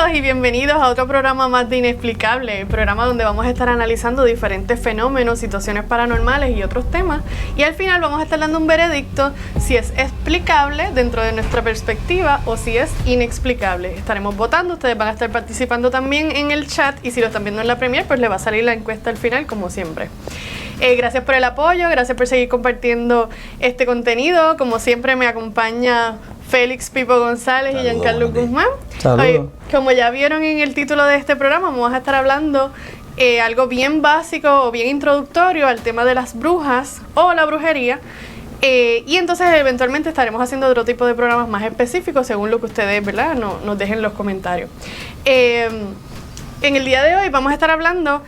Bienvenidos y bienvenidos a otro programa más de Inexplicable, el programa donde vamos a estar analizando diferentes fenómenos, situaciones paranormales y otros temas, y al final vamos a estar dando un veredicto si es explicable dentro de nuestra perspectiva o si es inexplicable. Estaremos votando, ustedes van a estar participando también en el chat, y si lo están viendo en la Premier, pues le va a salir la encuesta al final, como siempre. Gracias por el apoyo, gracias por seguir compartiendo este contenido. Como siempre me acompaña Félix Pipo González y Giancarlo Guzmán. Hoy, como ya vieron en el título de este programa, vamos a estar hablando algo bien básico o bien introductorio al tema de las brujas o la brujería. Y entonces eventualmente estaremos haciendo otro tipo de programas más específicos según lo que ustedes, ¿verdad?, nos dejen en los comentarios. En el día de hoy vamos a estar hablando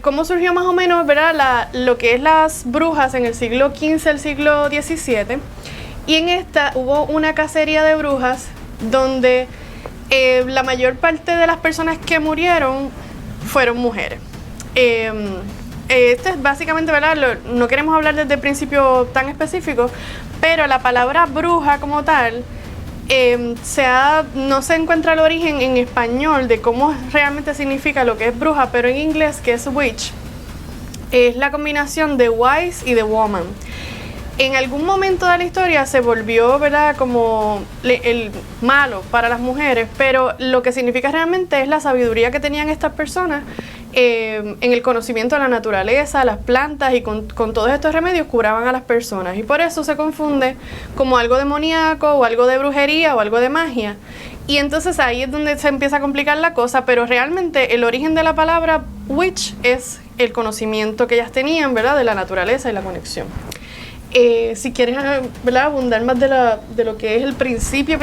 cómo surgió más o menos, ¿verdad?, lo que es las brujas en el siglo XV, el siglo XVII. Y en esta hubo una cacería de brujas donde la mayor parte de las personas que murieron fueron mujeres. Esto es básicamente, ¿verdad?, no queremos hablar desde el principio tan específico, pero la palabra bruja como tal, no se encuentra el origen en español de cómo realmente significa lo que es bruja, pero en inglés, que es witch, es la combinación de wise y de woman. En algún momento de la historia se volvió, ¿verdad?, como el malo para las mujeres, pero lo que significa realmente es la sabiduría que tenían estas personas en el conocimiento de la naturaleza, las plantas, y con todos estos remedios curaban a las personas. Y por eso se confunde como algo demoníaco o algo de brujería o algo de magia. Y entonces ahí es donde se empieza a complicar la cosa, pero realmente el origen de la palabra witch es el conocimiento que ellas tenían, ¿verdad?, de la naturaleza y la conexión. Si quieres, ¿verdad?, abundar más de lo que es el principio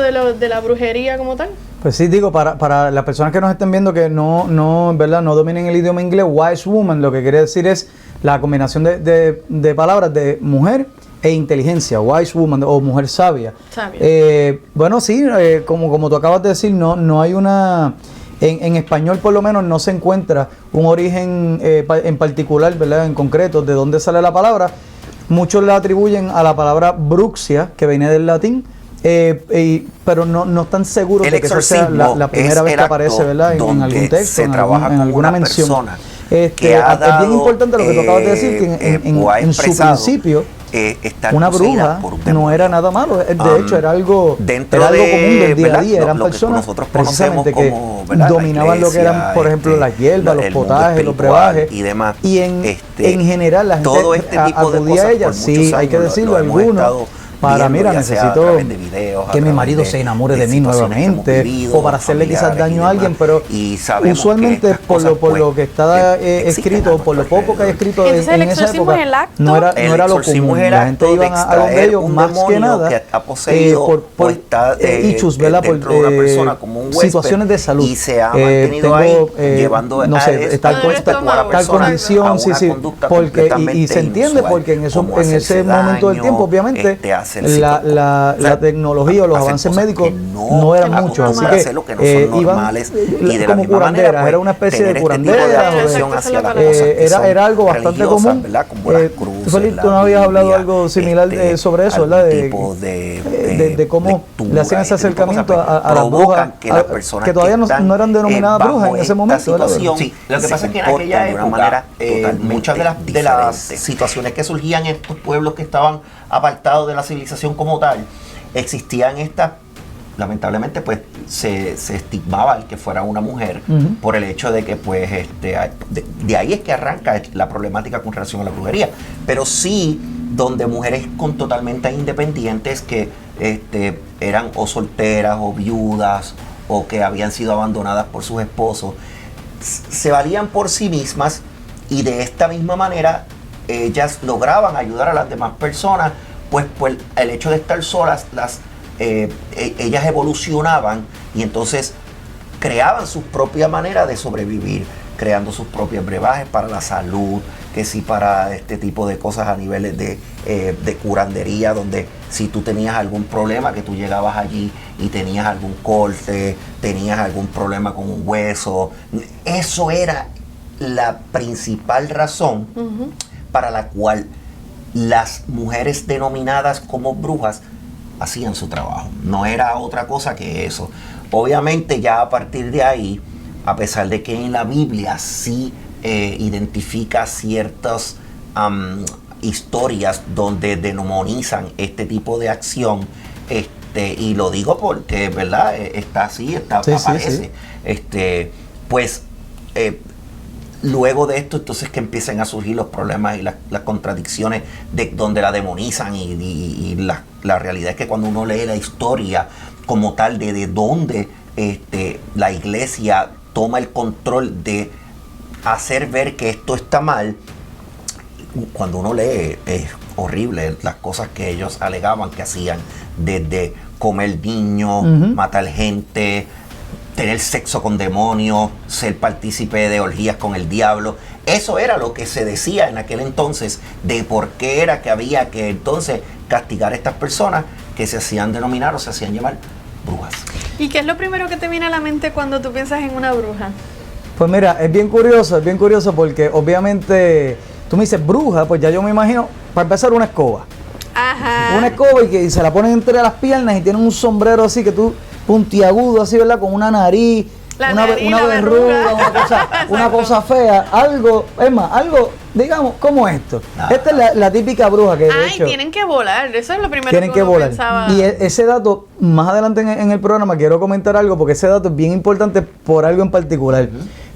de la brujería como tal. Pues sí, digo, para las personas que nos estén viendo que ¿verdad?, no dominen el idioma inglés, wise woman lo que quiere decir es la combinación de palabras de mujer e inteligencia, wise woman o mujer sabia. Bueno, sí, como tú acabas de decir, no hay una... En español por lo menos no se encuentra un origen en particular, ¿verdad?, en concreto, de dónde sale la palabra. Muchos la atribuyen a la palabra bruxia, que viene del latín, pero no están seguros de que eso sea la primera vez que aparece, ¿verdad?, en algún texto, en alguna mención. Es bien importante lo que tú acabas de decir, que en su principio una bruja no era nada malo, de hecho era algo común del día a día, eran personas precisamente que dominaban lo que eran, por ejemplo, las hierbas, los potajes, los brebajes y demás, y en general la gente acudía a ellas, sí, hay que decirlo, algunos para, mira, necesito que mi marido se enamore de mí nuevamente, o para hacerle quizás daño a alguien, pero usualmente por lo que está escrito, por lo poco que hay escrito en esa época, no era lo común. La gente iba a donde ellos más que nada por issues, ¿verdad?, por situaciones de salud. Y se ha mantenido ahí llevando no sé, tal condición, sí, porque y se entiende porque en ese momento del tiempo, obviamente, la tecnología o los avances médicos no eran muchos, así que iban como curanderas, era una especie de curanderas, era algo bastante común. Felipe, tú no habías hablado algo similar sobre eso, ¿verdad?, de cómo le hacían ese acercamiento a las brujas, que todavía no eran denominadas brujas en ese momento, ¿verdad? Sí, lo que pasa es que en aquella época muchas de las situaciones que surgían en estos pueblos que estaban apartados de la civilización como tal, existían estas, lamentablemente pues se estigmaba el que fuera una mujer por el hecho de que pues de ahí es que arranca la problemática con relación a la brujería, pero sí donde mujeres totalmente independientes que eran o solteras o viudas o que habían sido abandonadas por sus esposos, se valían por sí mismas, y de esta misma manera ellas lograban ayudar a las demás personas, pues el hecho de estar solas, ellas evolucionaban y entonces creaban su propia manera de sobrevivir, creando sus propios brebajes para la salud, que sí para este tipo de cosas a niveles de curandería, donde si tú tenías algún problema, que tú llegabas allí y tenías algún corte, tenías algún problema con un hueso, eso era la principal razón para la cual las mujeres denominadas como brujas hacían su trabajo. No era otra cosa que eso. Obviamente ya a partir de ahí, a pesar de que en la Biblia sí identifica ciertas historias donde demonizan este tipo de acción, y lo digo porque, ¿verdad? Está así, aparece. Pues luego de esto, entonces que empiecen a surgir los problemas y las contradicciones de donde la demonizan y la realidad es que cuando uno lee la historia como tal de dónde la iglesia toma el control de hacer ver que esto está mal, cuando uno lee es horrible las cosas que ellos alegaban que hacían, desde comer niños, matar gente, tener sexo con demonios, ser partícipe de orgías con el diablo. Eso era lo que se decía en aquel entonces de por qué era que había que entonces castigar a estas personas que se hacían denominar o se hacían llamar brujas. ¿Y qué es lo primero que te viene a la mente cuando tú piensas en una bruja? Pues mira, es bien curioso porque obviamente tú me dices bruja, pues ya yo me imagino, para empezar, una escoba. Ajá. Una escoba y se la ponen entre las piernas y tienen un sombrero así que tú, puntiagudo así, ¿verdad? Con una nariz, una verruga, una cosa fea, algo, es más, algo, digamos, como esto. Esta es la típica bruja que de hecho, tienen que volar, eso es lo primero tienen que uno volar. pensaba. Y ese dato, más adelante en el programa quiero comentar algo porque ese dato es bien importante por algo en particular.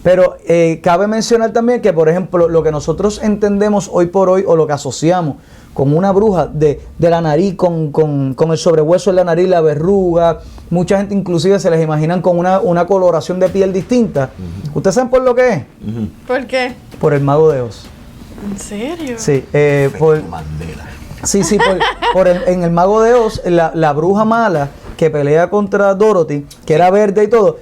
Pero cabe mencionar también que, por ejemplo, lo que nosotros entendemos hoy por hoy o lo que asociamos con una bruja de la nariz, con el sobrehueso en la nariz, la verruga, mucha gente inclusive se les imaginan con una coloración de piel distinta. ¿Ustedes saben por lo que es? ¿Por qué? Por el Mago de Oz. ¿En serio? Sí, en el Mago de Oz, la bruja mala que pelea contra Dorothy, que era verde y todo,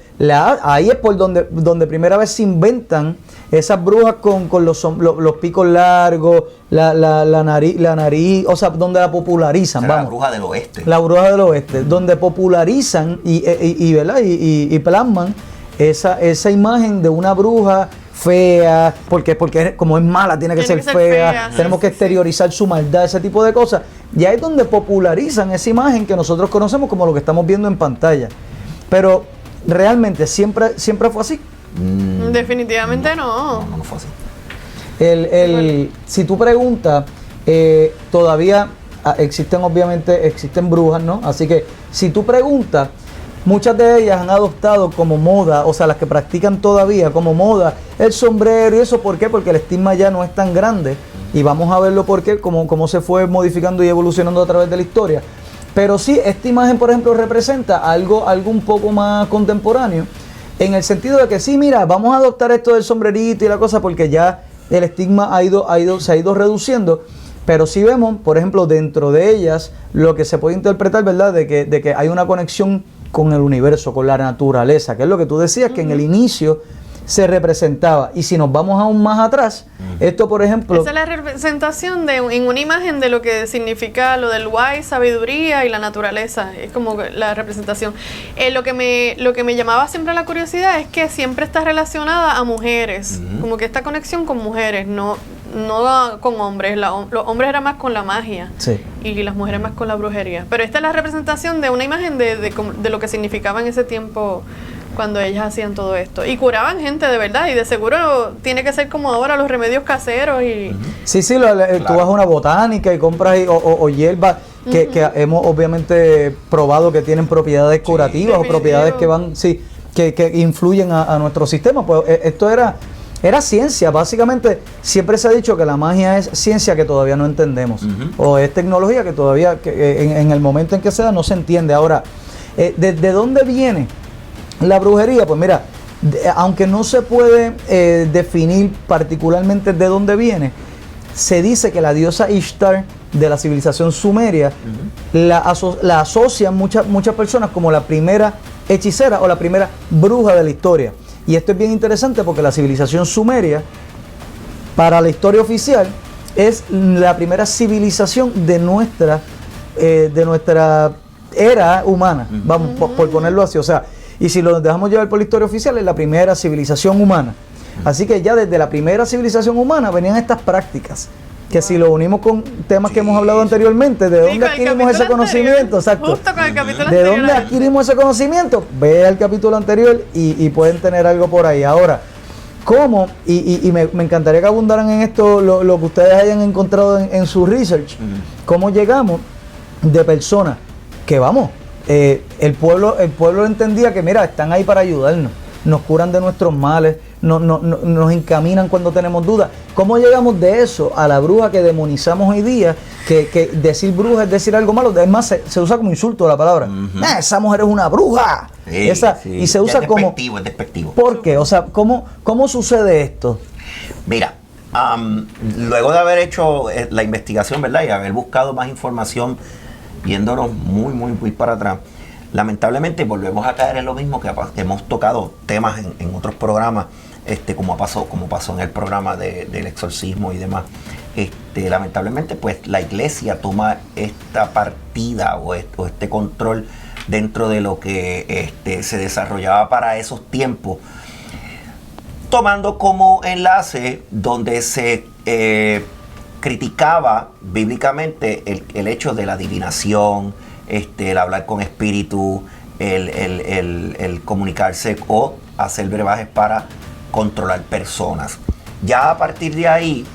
ahí es por donde primera vez se inventan esas brujas con los picos largos, la nariz, o sea, donde la popularizan. La bruja del oeste. La bruja del oeste, donde popularizan y plasman esa imagen de una bruja fea, porque como es mala tiene que ser fea, tenemos que exteriorizar su maldad, ese tipo de cosas. Y ahí es donde popularizan esa imagen que nosotros conocemos como lo que estamos viendo en pantalla. Pero realmente siempre fue así. Definitivamente no fue así. Si tú preguntas, todavía existen brujas, ¿no? Así que si tú preguntas, muchas de ellas han adoptado como moda, o sea, las que practican todavía como moda, el sombrero y eso. ¿Por qué? Porque el estigma ya no es tan grande. Y vamos a verlo por qué, cómo se fue modificando y evolucionando a través de la historia. Pero sí, esta imagen, por ejemplo, representa algo un poco más contemporáneo, en el sentido de que sí, mira, vamos a adoptar esto del sombrerito y la cosa, porque ya el estigma se ha ido reduciendo. Pero sí vemos, por ejemplo, dentro de ellas, lo que se puede interpretar, ¿verdad? De que hay una conexión con el universo, con la naturaleza, que es lo que tú decías, que en el inicio se representaba. Y si nos vamos aún más atrás, esto, por ejemplo... Esa es la representación en una imagen de lo que significa lo del wise, sabiduría y la naturaleza. Es como la representación. Lo que me llamaba siempre la curiosidad es que siempre está relacionada a mujeres. Como que esta conexión con mujeres, no con hombres. Los hombres eran más con la magia, sí, y las mujeres más con la brujería. Pero esta es la representación de una imagen de lo que significaba en ese tiempo cuando ellas hacían todo esto. Y curaban gente de verdad, y de seguro tiene que ser como ahora los remedios caseros. Sí, claro. Tú vas a una botánica y compras o hierbas que hemos obviamente probado que tienen propiedades curativas, o propiedades que van, que influyen a nuestro sistema. Pues esto era ciencia. Básicamente siempre se ha dicho que la magia es ciencia que todavía no entendemos, o es tecnología que todavía en el momento en que se da no se entiende. Ahora, ¿de dónde viene la brujería? Pues mira, aunque no se puede definir particularmente de dónde viene, se dice que la diosa Ishtar de la civilización sumeria la asocian muchas personas como la primera hechicera o la primera bruja de la historia. Y esto es bien interesante porque la civilización sumeria, para la historia oficial, es la primera civilización de nuestra era humana, vamos, por ponerlo así. O sea, y si lo dejamos llevar por la historia oficial, es la primera civilización humana. Así que ya desde la primera civilización humana venían estas prácticas que si lo unimos con temas que hemos hablado anteriormente, ¿de dónde adquirimos ese conocimiento? Exacto. Justo con el capítulo ¿De anterior. dónde adquirimos ese conocimiento? Ve al capítulo anterior y pueden tener algo por ahí. Ahora, ¿cómo? Y me encantaría que abundaran en esto lo que ustedes hayan encontrado en su research. ¿Cómo llegamos de personas que vamos? El pueblo entendía que, mira, están ahí para ayudarnos, nos curan de nuestros males, nos encaminan cuando tenemos dudas. ¿Cómo llegamos de eso a la bruja que demonizamos hoy día? Que decir bruja es decir algo malo. Es más, se usa como insulto la palabra. Esa mujer es una bruja. Sí, y se usa como... Es despectivo. ¿Por qué? O sea, ¿cómo sucede esto? Mira, luego de haber hecho la investigación, ¿verdad? Y haber buscado más información, viéndonos muy para atrás, lamentablemente volvemos a caer en lo mismo que hemos tocado temas en otros programas, como pasó en el programa del exorcismo y demás. Lamentablemente, pues la iglesia toma esta partida o este control dentro de lo que se desarrollaba para esos tiempos, tomando como enlace donde se criticaba bíblicamente el hecho de la adivinación, el hablar con espíritu, el comunicarse o hacer brebajes para controlar personas. Ya a partir de ahí,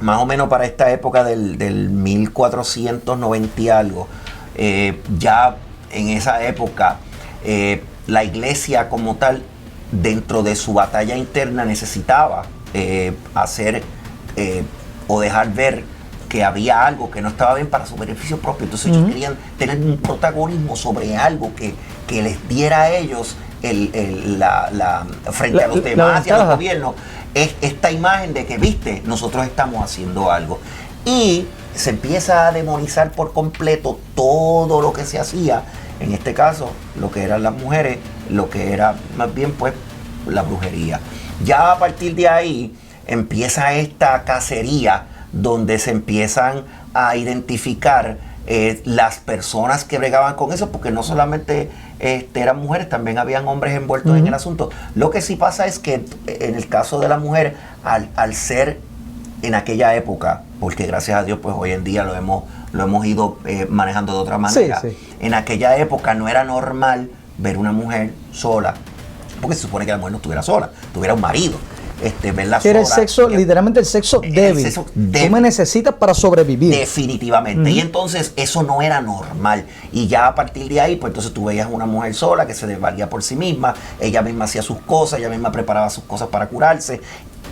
más o menos para esta época del 1490 y algo, ya en esa época la iglesia como tal, dentro de su batalla interna, necesitaba hacer o dejar ver que había algo que no estaba bien para su beneficio propio. Entonces ellos querían tener un protagonismo sobre algo que les diera a ellos frente a los demás y a los gobiernos, es esta imagen de que, viste, nosotros estamos haciendo algo. Y se empieza a demonizar por completo todo lo que se hacía, en este caso, lo que eran las mujeres, lo que era más bien pues la brujería. Ya a partir de ahí empieza esta cacería donde se empiezan a identificar las personas que bregaban con eso, porque no solamente eran mujeres, también habían hombres envueltos en el asunto. Lo que sí pasa es que en el caso de la mujer, al ser en aquella época, porque gracias a Dios pues hoy en día lo hemos ido manejando de otra manera, sí. En aquella época no era normal ver una mujer sola, porque se supone que la mujer no estuviera sola, tuviera un marido. Verla que era el sexo, literalmente el sexo débil. Tú me necesitas para sobrevivir. Definitivamente. Y entonces eso no era normal. Y ya a partir de ahí, pues entonces tú veías una mujer sola que se desvalía por sí misma, ella misma hacía sus cosas, ella misma preparaba sus cosas para curarse.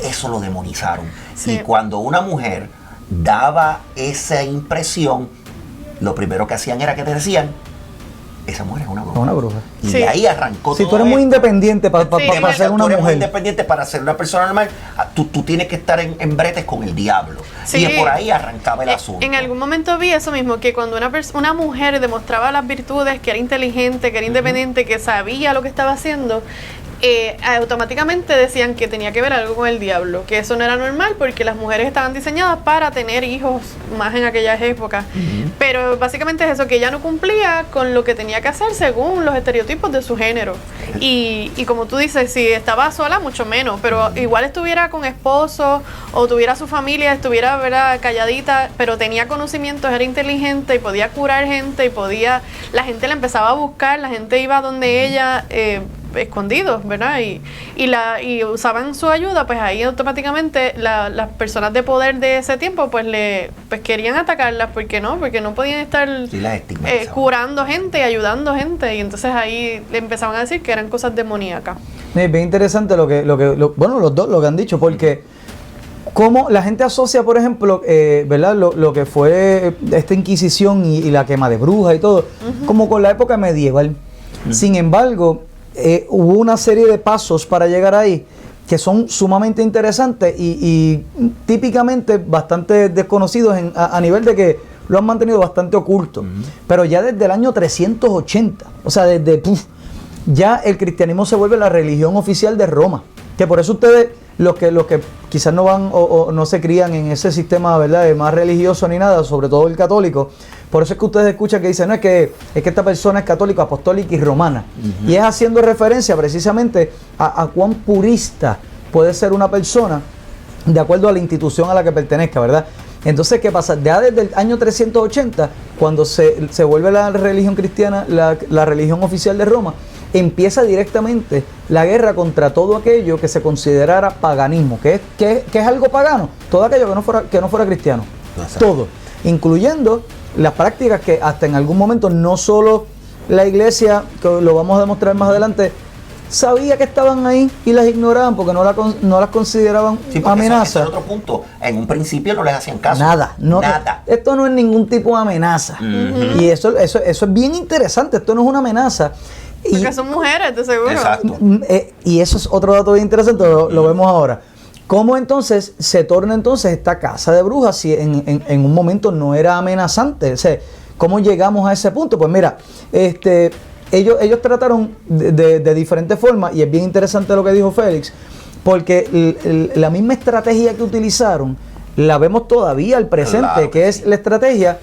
Eso lo demonizaron. Sí. Y cuando una mujer daba esa impresión, lo primero que hacían era que te decían: esa mujer es una bruja. Una bruja. Y de ahí arrancó todo. Si tú eres muy independiente para ser una mujer. Muy independiente para ser una persona normal, tú tienes que estar en bretes con el diablo. Sí. Y por ahí arrancaba el asunto. En algún momento vi eso mismo, que cuando una mujer demostraba las virtudes, que era inteligente, que era independiente, que sabía lo que estaba haciendo, automáticamente decían que tenía que ver algo con el diablo, que eso no era normal porque las mujeres estaban diseñadas para tener hijos más en aquellas épocas. Pero básicamente es eso, que ella no cumplía con lo que tenía que hacer según los estereotipos de su género. Y como tú dices, si estaba sola, mucho menos, pero igual estuviera con esposo o tuviera su familia, estuviera, ¿verdad?, calladita, pero tenía conocimientos, era inteligente y podía curar gente y la gente la empezaba a buscar, la gente iba donde ella escondidos, ¿verdad? Y usaban su ayuda, pues ahí automáticamente las personas de poder de ese tiempo pues querían atacarlas, porque no podían estar curando gente, ayudando gente, y entonces ahí le empezaban a decir que eran cosas demoníacas. Es bien interesante los dos lo que han dicho, porque como la gente asocia, por ejemplo, ¿verdad?, lo que fue esta Inquisición y la quema de brujas y todo, como con la época medieval. Sin embargo, hubo una serie de pasos para llegar ahí que son sumamente interesantes y típicamente bastante desconocidos a nivel de que lo han mantenido bastante oculto. Pero ya desde el año 380, o sea, ya el cristianismo se vuelve la religión oficial de Roma. Que por eso ustedes, los que quizás no van o no se crían en ese sistema, ¿verdad?, más religioso ni nada, sobre todo el católico, por eso es que ustedes escuchan que dicen, no, es que esta persona es católica, apostólica y romana. Y es haciendo referencia precisamente a cuán purista puede ser una persona de acuerdo a la institución a la que pertenezca, ¿verdad? Entonces, ¿qué pasa? Ya desde el año 380, cuando se vuelve la religión cristiana, la religión oficial de Roma, empieza directamente la guerra contra todo aquello que se considerara paganismo. ¿Qué es algo pagano? Todo aquello que no fuera cristiano. Exacto. Todo, incluyendo las prácticas que hasta en algún momento no solo la iglesia, que lo vamos a demostrar más adelante, sabía que estaban ahí y las ignoraban porque no las consideraban amenaza. Ese es otro punto. En un principio no les hacían caso. Nada. Esto no es ningún tipo de amenaza. Y eso es bien interesante. Esto no es una amenaza. Porque son mujeres, de seguro. Exacto. Y eso es otro dato bien interesante, lo vemos ahora. ¿Cómo entonces se torna entonces esta casa de brujas si en un momento no era amenazante? O sea, ¿cómo llegamos a ese punto? Pues mira, ellos trataron de diferentes formas, y es bien interesante lo que dijo Félix, porque la misma estrategia que utilizaron la vemos todavía al presente, claro, que es la estrategia.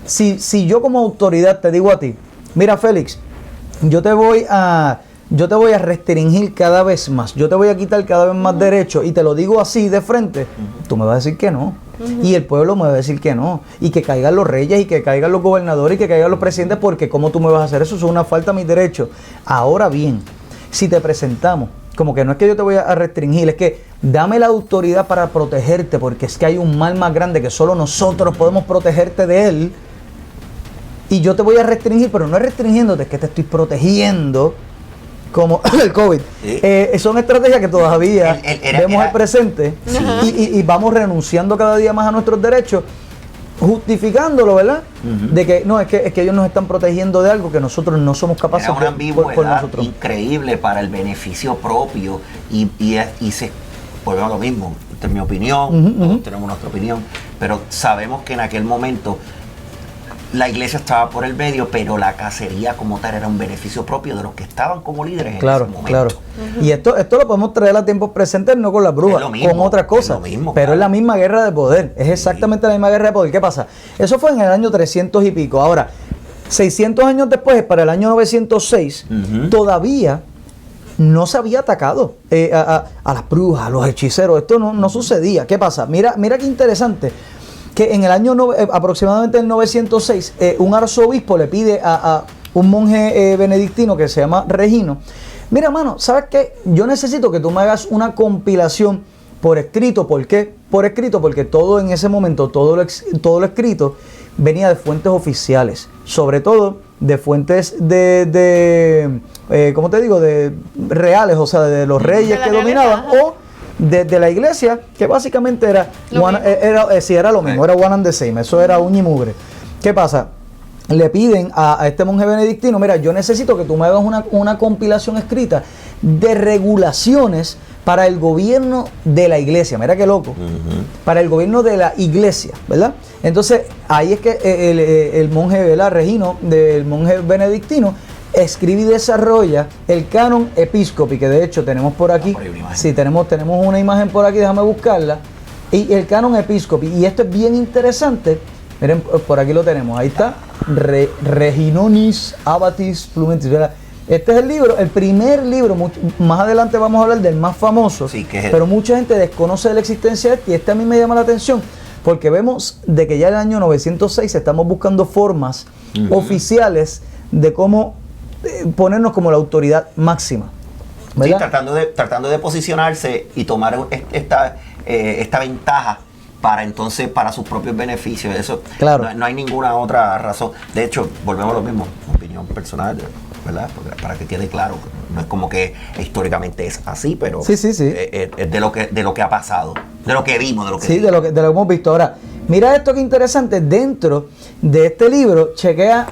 Si yo como autoridad te digo a ti, mira Félix, yo te voy a restringir cada vez más, yo te voy a quitar cada vez más derechos, y te lo digo así de frente, tú me vas a decir que no. Y el pueblo me va a decir que no, y que caigan los reyes, y que caigan los gobernadores, y que caigan los presidentes, porque ¿cómo tú me vas a hacer eso? Eso es una falta a mis derechos. Ahora bien, si te presentamos, como que no es que yo te voy a restringir, es que dame la autoridad para protegerte, porque es que hay un mal más grande que solo nosotros podemos protegerte de él, y yo te voy a restringir, pero no es restringiéndote, es que te estoy protegiendo, como el COVID. Son estrategias que todavía vemos al presente, y vamos renunciando cada día más a nuestros derechos, justificándolo, ¿verdad? De que no, es que ellos nos están protegiendo de algo que nosotros no somos capaces de por nosotros. Increíble para el beneficio propio, y se volvemos a lo mismo. Esta es mi opinión, todos tenemos nuestra opinión, pero sabemos que en aquel momento la iglesia estaba por el medio, pero la cacería como tal era un beneficio propio de los que estaban como líderes en ese momento. Claro. Y esto lo podemos traer a tiempos presentes, no con las brujas, con otras cosas. Pero es la misma guerra de poder. Es exactamente la misma guerra de poder. ¿Qué pasa? Eso fue en el año 300 y pico. Ahora, 600 años después, para el año 906, todavía no se había atacado a las brujas, a los hechiceros. Esto no sucedía. ¿Qué pasa? Mira qué interesante. Que en el año aproximadamente en 906, un arzobispo le pide a un monje benedictino que se llama Regino, mira, mano, ¿sabes qué? Yo necesito que tú me hagas una compilación por escrito. ¿Por qué? Por escrito, porque todo en ese momento, todo lo escrito venía de fuentes oficiales, sobre todo de fuentes ¿cómo te digo? De reales, o sea, de los reyes que dominaban, o de la iglesia, que básicamente era lo mismo, era one and the same, eso era uña y mugre. ¿Qué pasa? Le piden a este monje benedictino, mira, yo necesito que tú me hagas una compilación escrita de regulaciones para el gobierno de la iglesia. Mira qué loco, para el gobierno de la iglesia, ¿verdad? Entonces, ahí es que el monje, ¿verdad? Regino, del monje benedictino, escribe y desarrolla el canon episcopi, que de hecho tenemos por aquí, tenemos una imagen por aquí, déjame buscarla, y el canon episcopi, y esto es bien interesante, miren, por aquí lo tenemos, ahí está, Reginonis Abbatis Flumentis, ¿verdad? Este es el libro, el primer libro, más adelante vamos a hablar del más famoso, pero mucha gente desconoce de la existencia de este, y este a mí me llama la atención, porque vemos de que ya en el año 906 estamos buscando formas oficiales de cómo ponernos como la autoridad máxima, ¿verdad? Sí, tratando de posicionarse y tomar esta ventaja para sus propios beneficios. Eso, claro. No hay ninguna otra razón. De hecho, volvemos a lo mismo, opinión personal, ¿verdad? Para que quede claro, no es como que históricamente es así, pero sí. Es de lo que ha pasado, de lo que vimos, de lo que hemos visto. Ahora, mira esto que interesante, dentro de este libro, chequea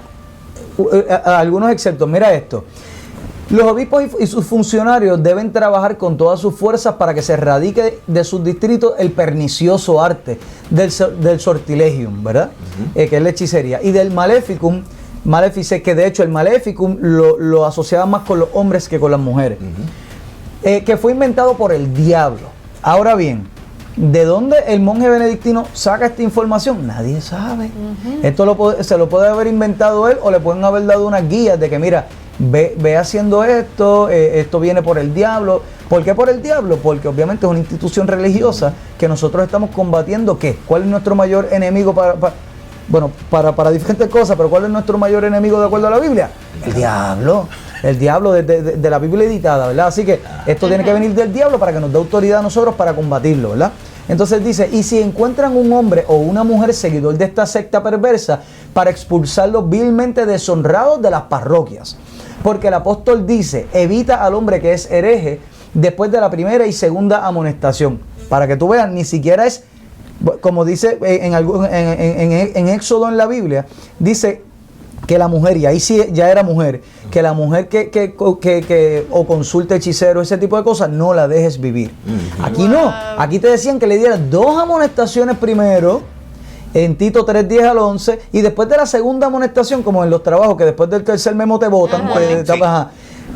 algunos exceptos. Mira esto: los obispos y sus funcionarios deben trabajar con todas sus fuerzas para que se erradique de sus distritos el pernicioso arte del sortilegium, ¿verdad? Que es la hechicería, y del maleficum, malefice, que de hecho el maleficum lo asociaba más con los hombres que con las mujeres, que fue inventado por el diablo. Ahora bien, ¿de dónde el monje benedictino saca esta información? Nadie sabe. Esto se lo puede haber inventado él, o le pueden haber dado unas guías de que, mira, ve haciendo esto, esto viene por el diablo. ¿Por qué por el diablo? Porque obviamente es una institución religiosa que nosotros estamos combatiendo. ¿Qué? ¿Cuál es nuestro mayor enemigo para diferentes cosas? Pero ¿cuál es nuestro mayor enemigo de acuerdo a la Biblia? El diablo. El diablo de la Biblia editada, ¿verdad? Así que esto tiene que venir del diablo para que nos dé autoridad a nosotros para combatirlo, ¿verdad? Entonces dice, y si encuentran un hombre o una mujer seguidor de esta secta perversa, para expulsarlos vilmente deshonrados de las parroquias. Porque el apóstol dice, evita al hombre que es hereje después de la primera y segunda amonestación. Para que tú veas, ni siquiera es, como dice en Éxodo en la Biblia, dice que la mujer, y ahí sí ya era mujer, que la mujer que o consulte hechicero, ese tipo de cosas, no la dejes vivir. Aquí no, aquí te decían que le dieras 2 amonestaciones primero, en Tito 3, 10 al 11, y después de la segunda amonestación, como en los trabajos, que después del tercer memo te botan,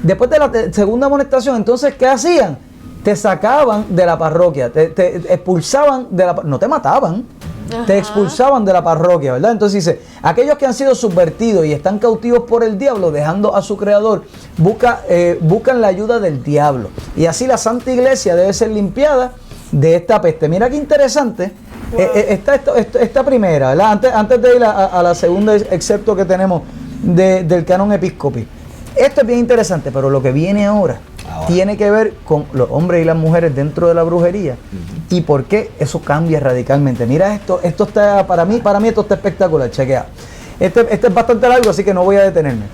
después de la segunda amonestación, entonces, ¿qué hacían? Te sacaban de la parroquia, te expulsaban de la no te mataban, te expulsaban de la parroquia, ¿verdad? Entonces dice, aquellos que han sido subvertidos y están cautivos por el diablo, dejando a su creador, buscan la ayuda del diablo. Y así la Santa Iglesia debe ser limpiada de esta peste. Mira qué interesante. Wow. Esta primera, ¿verdad? Antes de ir a la segunda excepto que tenemos del canon episcopi. Esto es bien interesante, pero lo que viene ahora tiene que ver con los hombres y las mujeres dentro de la brujería y por qué eso cambia radicalmente. Mira esto está, para mí esto está espectacular, chequea. Este es bastante largo, así que no voy a detenerme.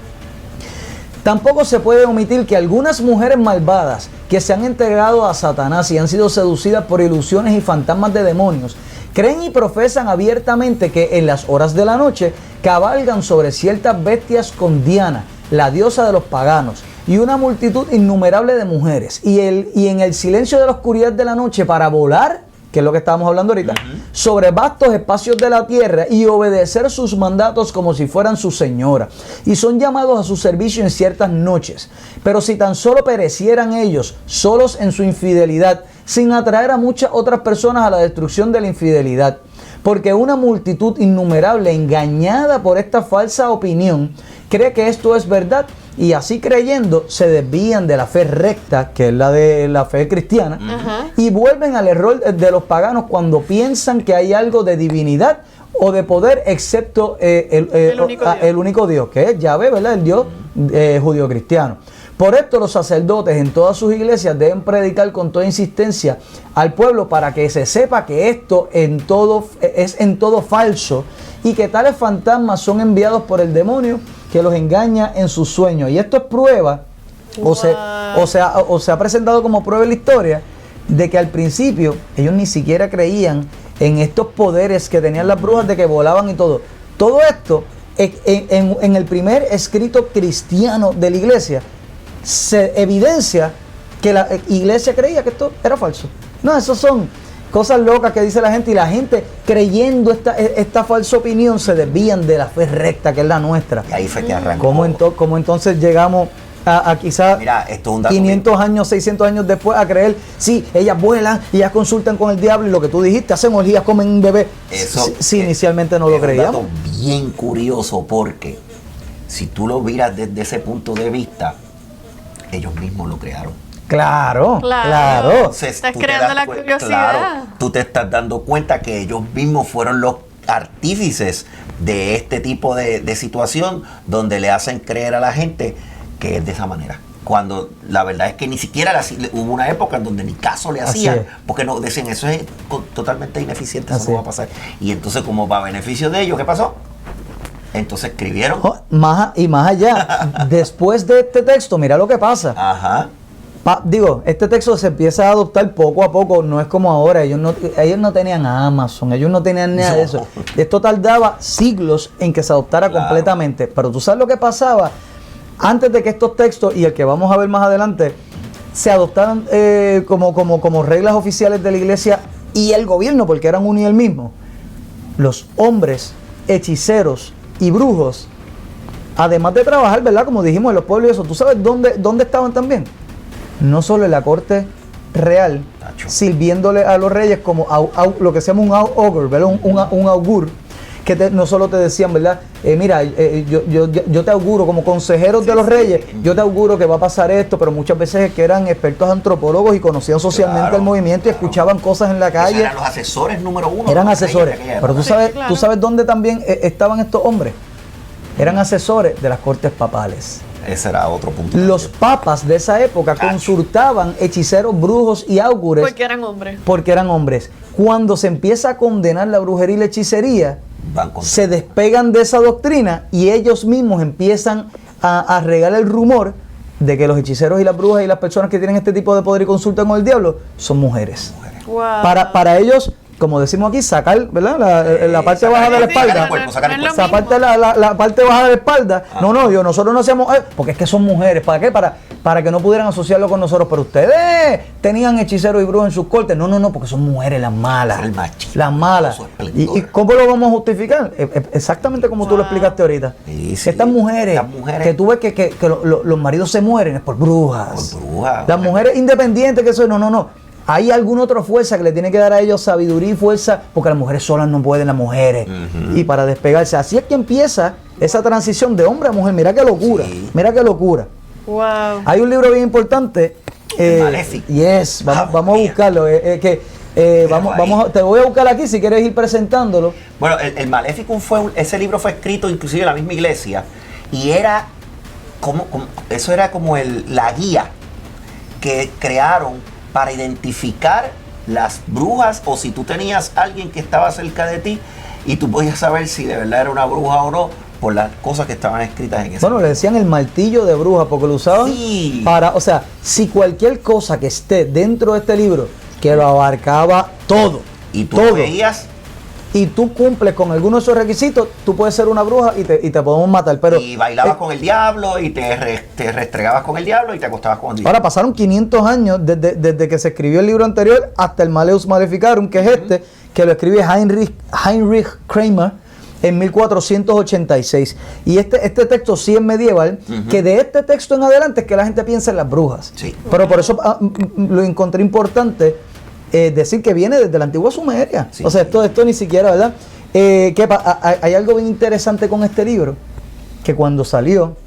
Tampoco se puede omitir que algunas mujeres malvadas que se han entregado a Satanás y han sido seducidas por ilusiones y fantasmas de demonios, creen y profesan abiertamente que en las horas de la noche cabalgan sobre ciertas bestias con Diana, la diosa de los paganos, y una multitud innumerable de mujeres. Y en el silencio de la oscuridad de la noche, para volar, que es lo que estábamos hablando ahorita, sobre vastos espacios de la tierra y obedecer sus mandatos como si fueran su señora. Y son llamados a su servicio en ciertas noches. Pero si tan solo perecieran ellos, solos en su infidelidad, sin atraer a muchas otras personas a la destrucción de la infidelidad. Porque una multitud innumerable, engañada por esta falsa opinión, cree que esto es verdad y así creyendo se desvían de la fe recta, que es la de la fe cristiana, y vuelven al error de los paganos cuando piensan que hay algo de divinidad o de poder excepto el único Dios, que es Yahvé, ¿verdad? El Dios judío cristiano. Por esto los sacerdotes en todas sus iglesias deben predicar con toda insistencia al pueblo para que se sepa que esto es en todo falso y que tales fantasmas son enviados por el demonio que los engaña en sus sueños. Y esto es prueba, o se ha presentado como prueba en la historia, de que al principio ellos ni siquiera creían en estos poderes que tenían las brujas de que volaban y todo. Todo esto en el primer escrito cristiano de la iglesia se evidencia que la iglesia creía que esto era falso. No, eso son cosas locas que dice la gente, y la gente creyendo esta falsa opinión se desvían de la fe recta, que es la nuestra. Y ahí fue que arrancó. ¿Cómo entonces llegamos a quizás 500 años, 600 años después a creer, sí, ellas vuelan y ellas consultan con el diablo y lo que tú dijiste, hacen orgías, comen un bebé? Eso sí, inicialmente no lo creíamos. Es un dato bien curioso, porque si tú lo miras desde ese punto de vista, ellos mismos lo crearon. Claro. Entonces, estás creando la curiosidad. Claro, tú te estás dando cuenta que ellos mismos fueron los artífices de este tipo de situación, donde le hacen creer a la gente que es de esa manera. Cuando la verdad es que ni siquiera hubo una época en donde ni caso le hacían, porque no decían, eso es totalmente ineficiente, eso no va a pasar. Y entonces, como para beneficio de ellos, ¿qué pasó? Entonces escribieron. Más allá, después de este texto, mira lo que pasa. Este texto se empieza a adoptar poco a poco, no es como ahora, ellos no tenían Amazon, ellos no tenían nada de eso. Esto tardaba siglos en que se adoptara completamente, pero tú sabes lo que pasaba antes de que estos textos, y el que vamos a ver más adelante, se adoptaran como reglas oficiales de la iglesia y el gobierno, porque eran uno y el mismo. Los hombres hechiceros y brujos, además de trabajar, ¿verdad? Como dijimos, en los pueblos y eso, ¿tú sabes dónde estaban también? No solo en la corte real, sirviéndole a los reyes como lo que se llama un augur, ¿verdad? Un augur, no solo te decían, ¿verdad? Mira, yo te auguro, como consejeros de los reyes, yo te auguro que va a pasar esto, pero muchas veces que eran expertos antropólogos y conocían socialmente el movimiento y escuchaban cosas en la calle. Eran los asesores número uno. Eran asesores. Pero tú sabes dónde también estaban estos hombres. Eran asesores de las cortes papales. Ese era otro punto. Los papas de esa época consultaban hechiceros, brujos y augures. Porque eran hombres. Cuando se empieza a condenar la brujería y la hechicería, se despegan de esa doctrina y ellos mismos empiezan a regar el rumor de que los hechiceros y las brujas y las personas que tienen este tipo de poder y consultan con el diablo son mujeres. Wow. Para ellos, como decimos aquí, sacar, ¿verdad? La parte baja de la espalda. La parte baja de la espalda. Nosotros no hacemos, porque es que son mujeres. ¿Para qué? Para que no pudieran asociarlo con nosotros. Pero ustedes tenían hechiceros y brujas en sus cortes. No, porque son mujeres las malas. El machismo, las malas. ¿Y cómo lo vamos a justificar? Exactamente como tú lo explicaste ahorita. Estas mujeres que tú ves que los maridos se mueren es por brujas. Las mujeres independientes que son, no. Hay alguna otra fuerza que le tiene que dar a ellos sabiduría y fuerza, porque las mujeres solas no pueden, las mujeres. Y para despegarse. Así es que empieza esa transición de hombre a mujer. Mira qué locura. Mira qué locura. Wow. Hay un libro bien importante. Maléfico. Yes, vamos a buscarlo. Te voy a buscar aquí si quieres ir presentándolo. Bueno, el Maléfico ese libro fue escrito inclusive en la misma iglesia. Y era eso era como la guía que crearon para identificar las brujas, o si tú tenías alguien que estaba cerca de ti y tú podías saber si de verdad era una bruja o no por las cosas que estaban escritas en ese libro. Le decían el martillo de bruja porque lo usaban para, o sea, si cualquier cosa que esté dentro de este libro que lo abarcaba todo y tú veías y tú cumples con alguno de esos requisitos, tú puedes ser una bruja y te podemos matar. Pero y bailabas con el diablo y te restregabas con el diablo y te acostabas con el diablo. Ahora pasaron 500 años desde que se escribió el libro anterior hasta el Malleus Maleficarum, que es que lo escribe Heinrich Kramer en 1486. Y este texto sí es medieval, que de este texto en adelante es que la gente piensa en las brujas. Sí. Pero por eso lo encontré importante decir que viene desde la antigua Sumeria. Sí, o sea, esto ni siquiera, ¿verdad? Hay algo bien interesante con este libro, que cuando salió,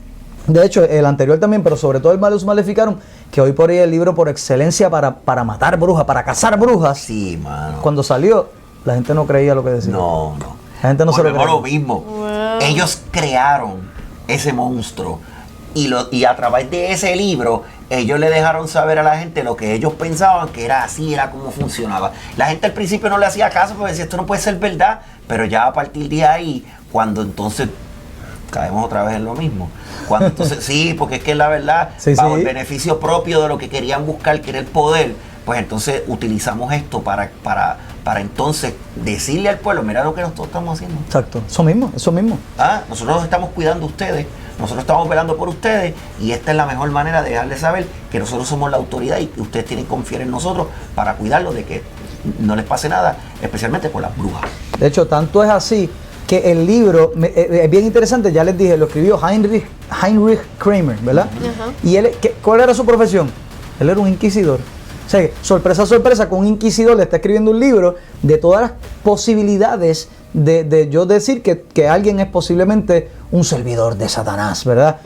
de hecho el anterior también, pero sobre todo el Malleus Maleficarum, que hoy por hoy es el libro por excelencia para matar brujas, para cazar brujas. Sí, mano. Cuando salió, la gente no creía lo que decía. No. La gente no se lo creía. Lo mismo. Wow. Ellos crearon ese monstruo y a través de ese libro ellos le dejaron saber a la gente lo que ellos pensaban que era así, era como funcionaba. La gente al principio no le hacía caso porque decía, esto no puede ser verdad, pero ya a partir de ahí, cuando entonces caemos otra vez en lo mismo. Cuando entonces, sí, porque es que la verdad, bajo el beneficio propio de lo que querían buscar, que era el poder, pues entonces utilizamos esto para entonces decirle al pueblo, mira lo que nosotros estamos haciendo. Exacto, eso mismo. Nosotros nos estamos cuidando de ustedes, nosotros estamos velando por ustedes y esta es la mejor manera de dejarles saber que nosotros somos la autoridad y que ustedes tienen que confiar en nosotros para cuidarlos de que no les pase nada, especialmente por las brujas. De hecho, tanto es así que el libro es bien interesante, ya les dije, lo escribió Heinrich Kramer, ¿verdad? Y él, ¿cuál era su profesión? Él era un inquisidor. O sea, sorpresa, con un inquisidor le está escribiendo un libro de todas las posibilidades de yo decir que alguien es posiblemente un servidor de Satanás, ¿verdad?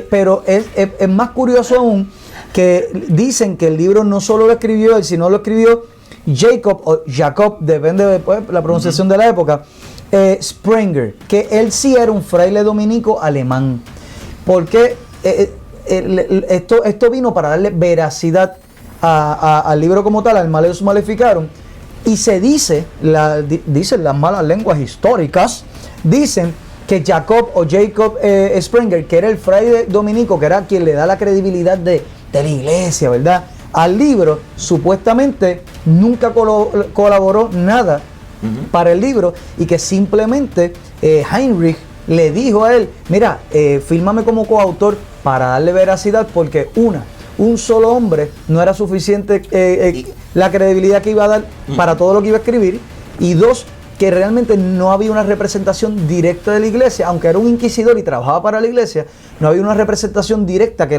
Pero es más curioso aún que dicen que el libro no solo lo escribió él, sino lo escribió Jacob, depende de la pronunciación de la época, Sprenger, que él sí era un fraile dominico alemán. Porque esto vino para darle veracidad al libro como tal, al Malleus Maleficarum, y se dicen las malas lenguas históricas, dicen que Jacob Sprenger, que era el fraile dominico, que era quien le da la credibilidad de la iglesia, ¿verdad?, al libro, supuestamente nunca colaboró nada para el libro, y que simplemente Heinrich le dijo a él, mira, fírmame como coautor para darle veracidad, porque un solo hombre no era suficiente la credibilidad que iba a dar para todo lo que iba a escribir, y dos, que realmente no había una representación directa de la iglesia, aunque era un inquisidor y trabajaba para la iglesia, no había una representación directa que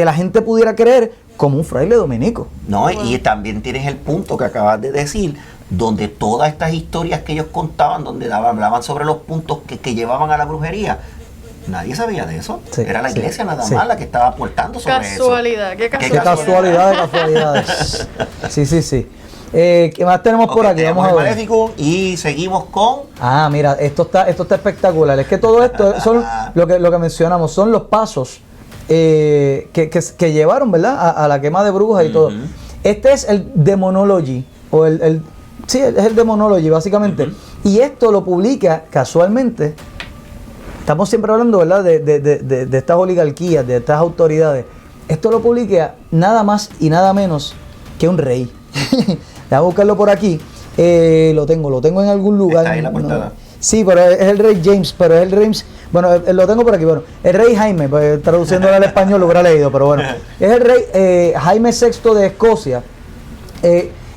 la gente pudiera creer como un fraile dominico. No, y también tienes el punto que acabas de decir, donde todas estas historias que ellos contaban, donde hablaban sobre los puntos que llevaban a la brujería, nadie sabía de eso. Sí, era la iglesia nada sí. más la que estaba aportando sobre Casualidad, eso. qué Qué casualidad de casualidades. Sí. ¿Qué más tenemos por aquí? Tenemos Vamos a el ver. Maléfico y seguimos con... Ah, mira, esto está espectacular. Es que todo esto son lo que mencionamos, son los pasos que llevaron, ¿verdad? A la quema de brujas y todo. Este es el Demonology, o sí, es el Demonology, básicamente. Y esto lo publica casualmente. Estamos siempre hablando, ¿verdad? De estas oligarquías, de estas autoridades. Esto lo publica nada más y nada menos que un rey. Déjame buscarlo por aquí. Lo tengo en algún lugar. Está ahí en la portada. No. Sí, pero es el rey James, bueno, lo tengo por aquí, bueno, el rey Jaime, pues, traduciéndolo al español lo hubiera leído, pero bueno, es el rey Jaime VI de Escocia,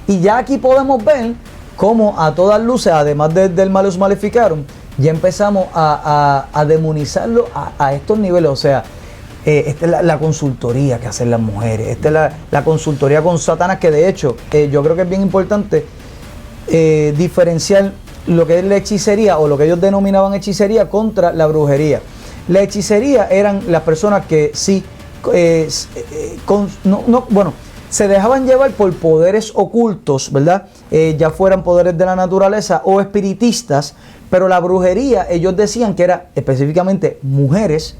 y ya aquí podemos ver cómo a todas luces, además del Malleus Maleficarum, ya empezamos a demonizarlo a estos niveles, o sea, esta es la consultoría que hacen las mujeres, esta es la consultoría con Satanás, que de hecho yo creo que es bien importante diferenciar lo que es la hechicería o lo que ellos denominaban hechicería contra la brujería. La hechicería eran las personas que sí, se dejaban llevar por poderes ocultos, ¿verdad? Ya fueran poderes de la naturaleza o espiritistas, pero la brujería, ellos decían que era específicamente mujeres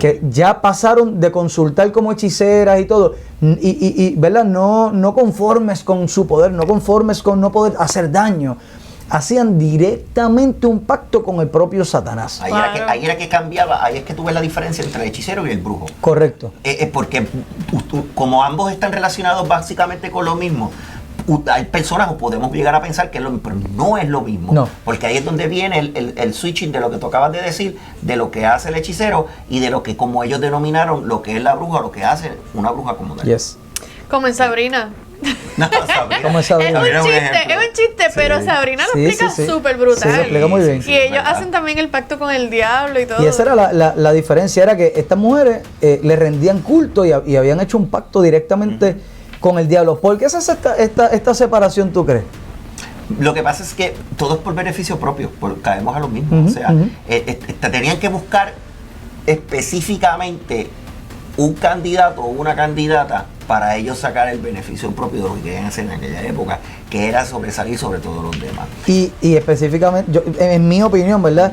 que ya pasaron de consultar como hechiceras y todo, y ¿verdad? No conformes con su poder, no conformes con no poder hacer daño, hacían directamente un pacto con el propio Satanás. Ahí era que cambiaba, ahí es que tú ves la diferencia entre el hechicero y el brujo. Correcto. Porque como ambos están relacionados básicamente con lo mismo, hay personas, o podemos llegar a pensar que es lo mismo, pero no es lo mismo. No. Porque ahí es donde viene el switching de lo que tú acabas de decir, de lo que hace el hechicero y de lo que, como ellos denominaron, lo que es la bruja, lo que hace una bruja como tal. Yes. Como en Sabrina. No, Sabrina. ¿Cómo es Sabrina? Es un ejemplo. chiste, pero Sabrina lo explica súper brutal. Sí, lo explica muy bien. Y ellos hacen también el pacto con el diablo y todo. Y esa era la diferencia, era que estas mujeres le rendían culto y habían hecho un pacto directamente con el diablo. ¿Por qué se hace esta separación, tú crees? Lo que pasa es que todo es por beneficio propio, caemos a lo mismo. O sea, tenían que buscar específicamente un candidato o una candidata para ellos sacar el beneficio propio de lo que querían hacer en aquella época, que era sobresalir sobre todos los demás. Y específicamente, en mi opinión, ¿verdad?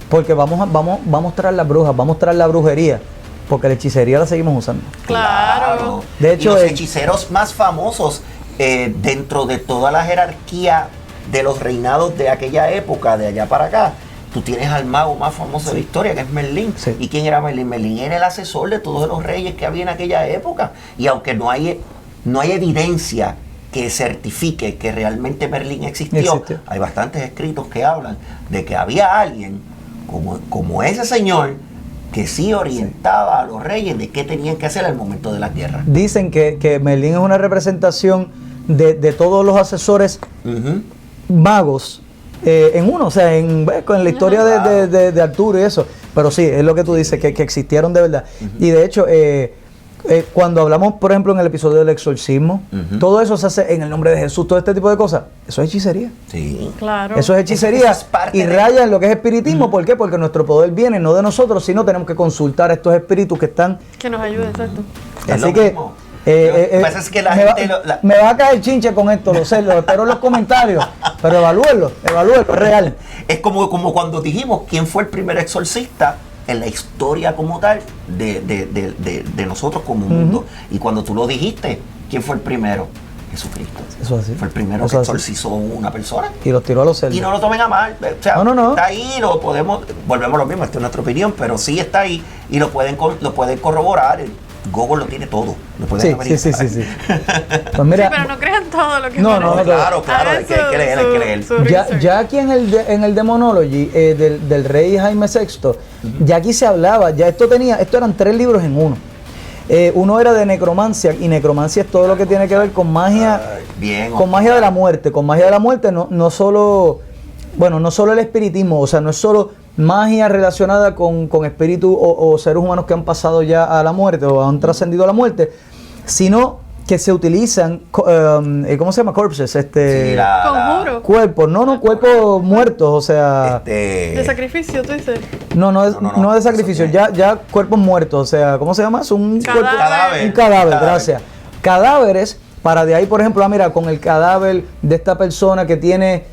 Porque vamos tras las brujas, vamos tras la brujería, porque la hechicería la seguimos usando. Claro. De hecho, y los hechiceros más famosos dentro de toda la jerarquía de los reinados de aquella época, de allá para acá, tú tienes al mago más famoso de la historia, que es Merlín. Sí. ¿Y quién era Merlín? Merlín era el asesor de todos los reyes que había en aquella época. Y aunque no hay evidencia que certifique que realmente Merlín existió, hay bastantes escritos que hablan de que había alguien como ese señor que sí orientaba a los reyes de qué tenían que hacer al momento de la guerra. Dicen que Merlín es una representación de todos los asesores magos en uno, o sea, con la historia de Arturo y eso. Pero sí, es lo que tú dices, que existieron de verdad. Y de hecho, cuando hablamos, por ejemplo, en el episodio del exorcismo, todo eso se hace en el nombre de Jesús, todo este tipo de cosas, eso es hechicería. Sí. Claro. Eso es hechicería Eso es parte y raya en lo que es espiritismo. ¿Por qué? Porque nuestro poder viene no de nosotros, sino tenemos que consultar a estos espíritus que están. Que nos ayude, exacto. Así que Lo que pasa es que la gente me va a caer chinche con esto, lo sé, lo espero en los comentarios, pero evalúenlo, es real. Es como cuando dijimos quién fue el primer exorcista en la historia como tal de nosotros como mundo. Y cuando tú lo dijiste, ¿quién fue el primero? Jesucristo. Eso así. Fue el primero Eso que así. exorcizó una persona. Y los tiró a los cerdos. Y no lo tomen a mal. O sea, No. está ahí, lo podemos, volvemos a lo mismo, esta es nuestra opinión, pero sí está ahí y lo pueden corroborar. Google lo tiene todo. Lo pueden averiguar. Sí. Pues mira, Sí, pero no crean todo lo que No, ponen. claro, Hagan hay que leer. su research. ya aquí en el Demonology del rey Jaime VI, ya aquí se hablaba, esto eran 3 libros en uno. Uno era de necromancia, y necromancia es todo lo que tiene que ver con magia, con magia de la muerte. Con magia de la muerte no solo el espiritismo, o sea, no es solo magia relacionada con espíritus o seres humanos que han pasado ya a la muerte o han trascendido a la muerte, sino que se utilizan, ¿cómo se llama? Corpses, Conjuro. Cuerpos, cuerpos muertos, o sea... De sacrificio, tú dices. No de sacrificio, ya cuerpos muertos, o sea, ¿cómo se llama? Es un Cadáver. Un cadáver, gracias. Cadáveres, para de ahí, por ejemplo, mira, con el cadáver de esta persona que tiene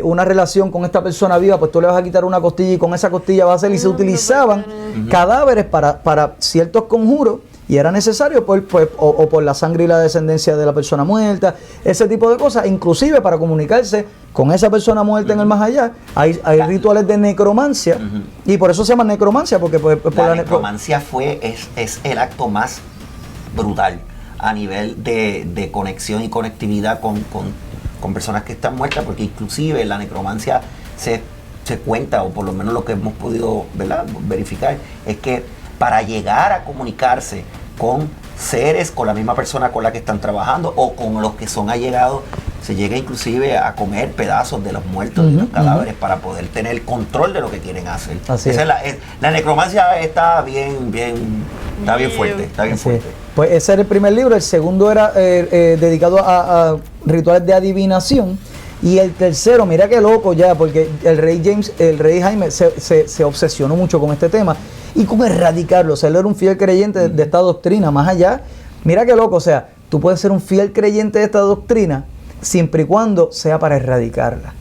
una relación con esta persona viva, pues tú le vas a quitar una costilla y con esa costilla va a hacer, y se utilizaban cadáveres para ciertos conjuros, y era necesario pues, o por la sangre y la descendencia de la persona muerta, ese tipo de cosas, inclusive para comunicarse con esa persona muerta en el más allá. Hay rituales de necromancia, y por eso se llama necromancia, porque la necromancia es el acto más brutal a nivel de conexión y conectividad con personas que están muertas, porque inclusive la necromancia se cuenta, o por lo menos lo que hemos podido, ¿verdad?, verificar, es que para llegar a comunicarse con seres, con la misma persona con la que están trabajando o con los que son allegados, se llega inclusive a comer pedazos de los muertos, de los cadáveres, para poder tener control de lo que quieren hacer. Así es. La necromancia está bien fuerte. Pues ese era el primer libro. El segundo era dedicado a rituales de adivinación. Y el tercero, mira qué loco ya, porque el rey Jaime se obsesionó mucho con este tema y con erradicarlo. O sea, él era un fiel creyente de esta doctrina. Más allá, mira qué loco, o sea, tú puedes ser un fiel creyente de esta doctrina siempre y cuando sea para erradicarla.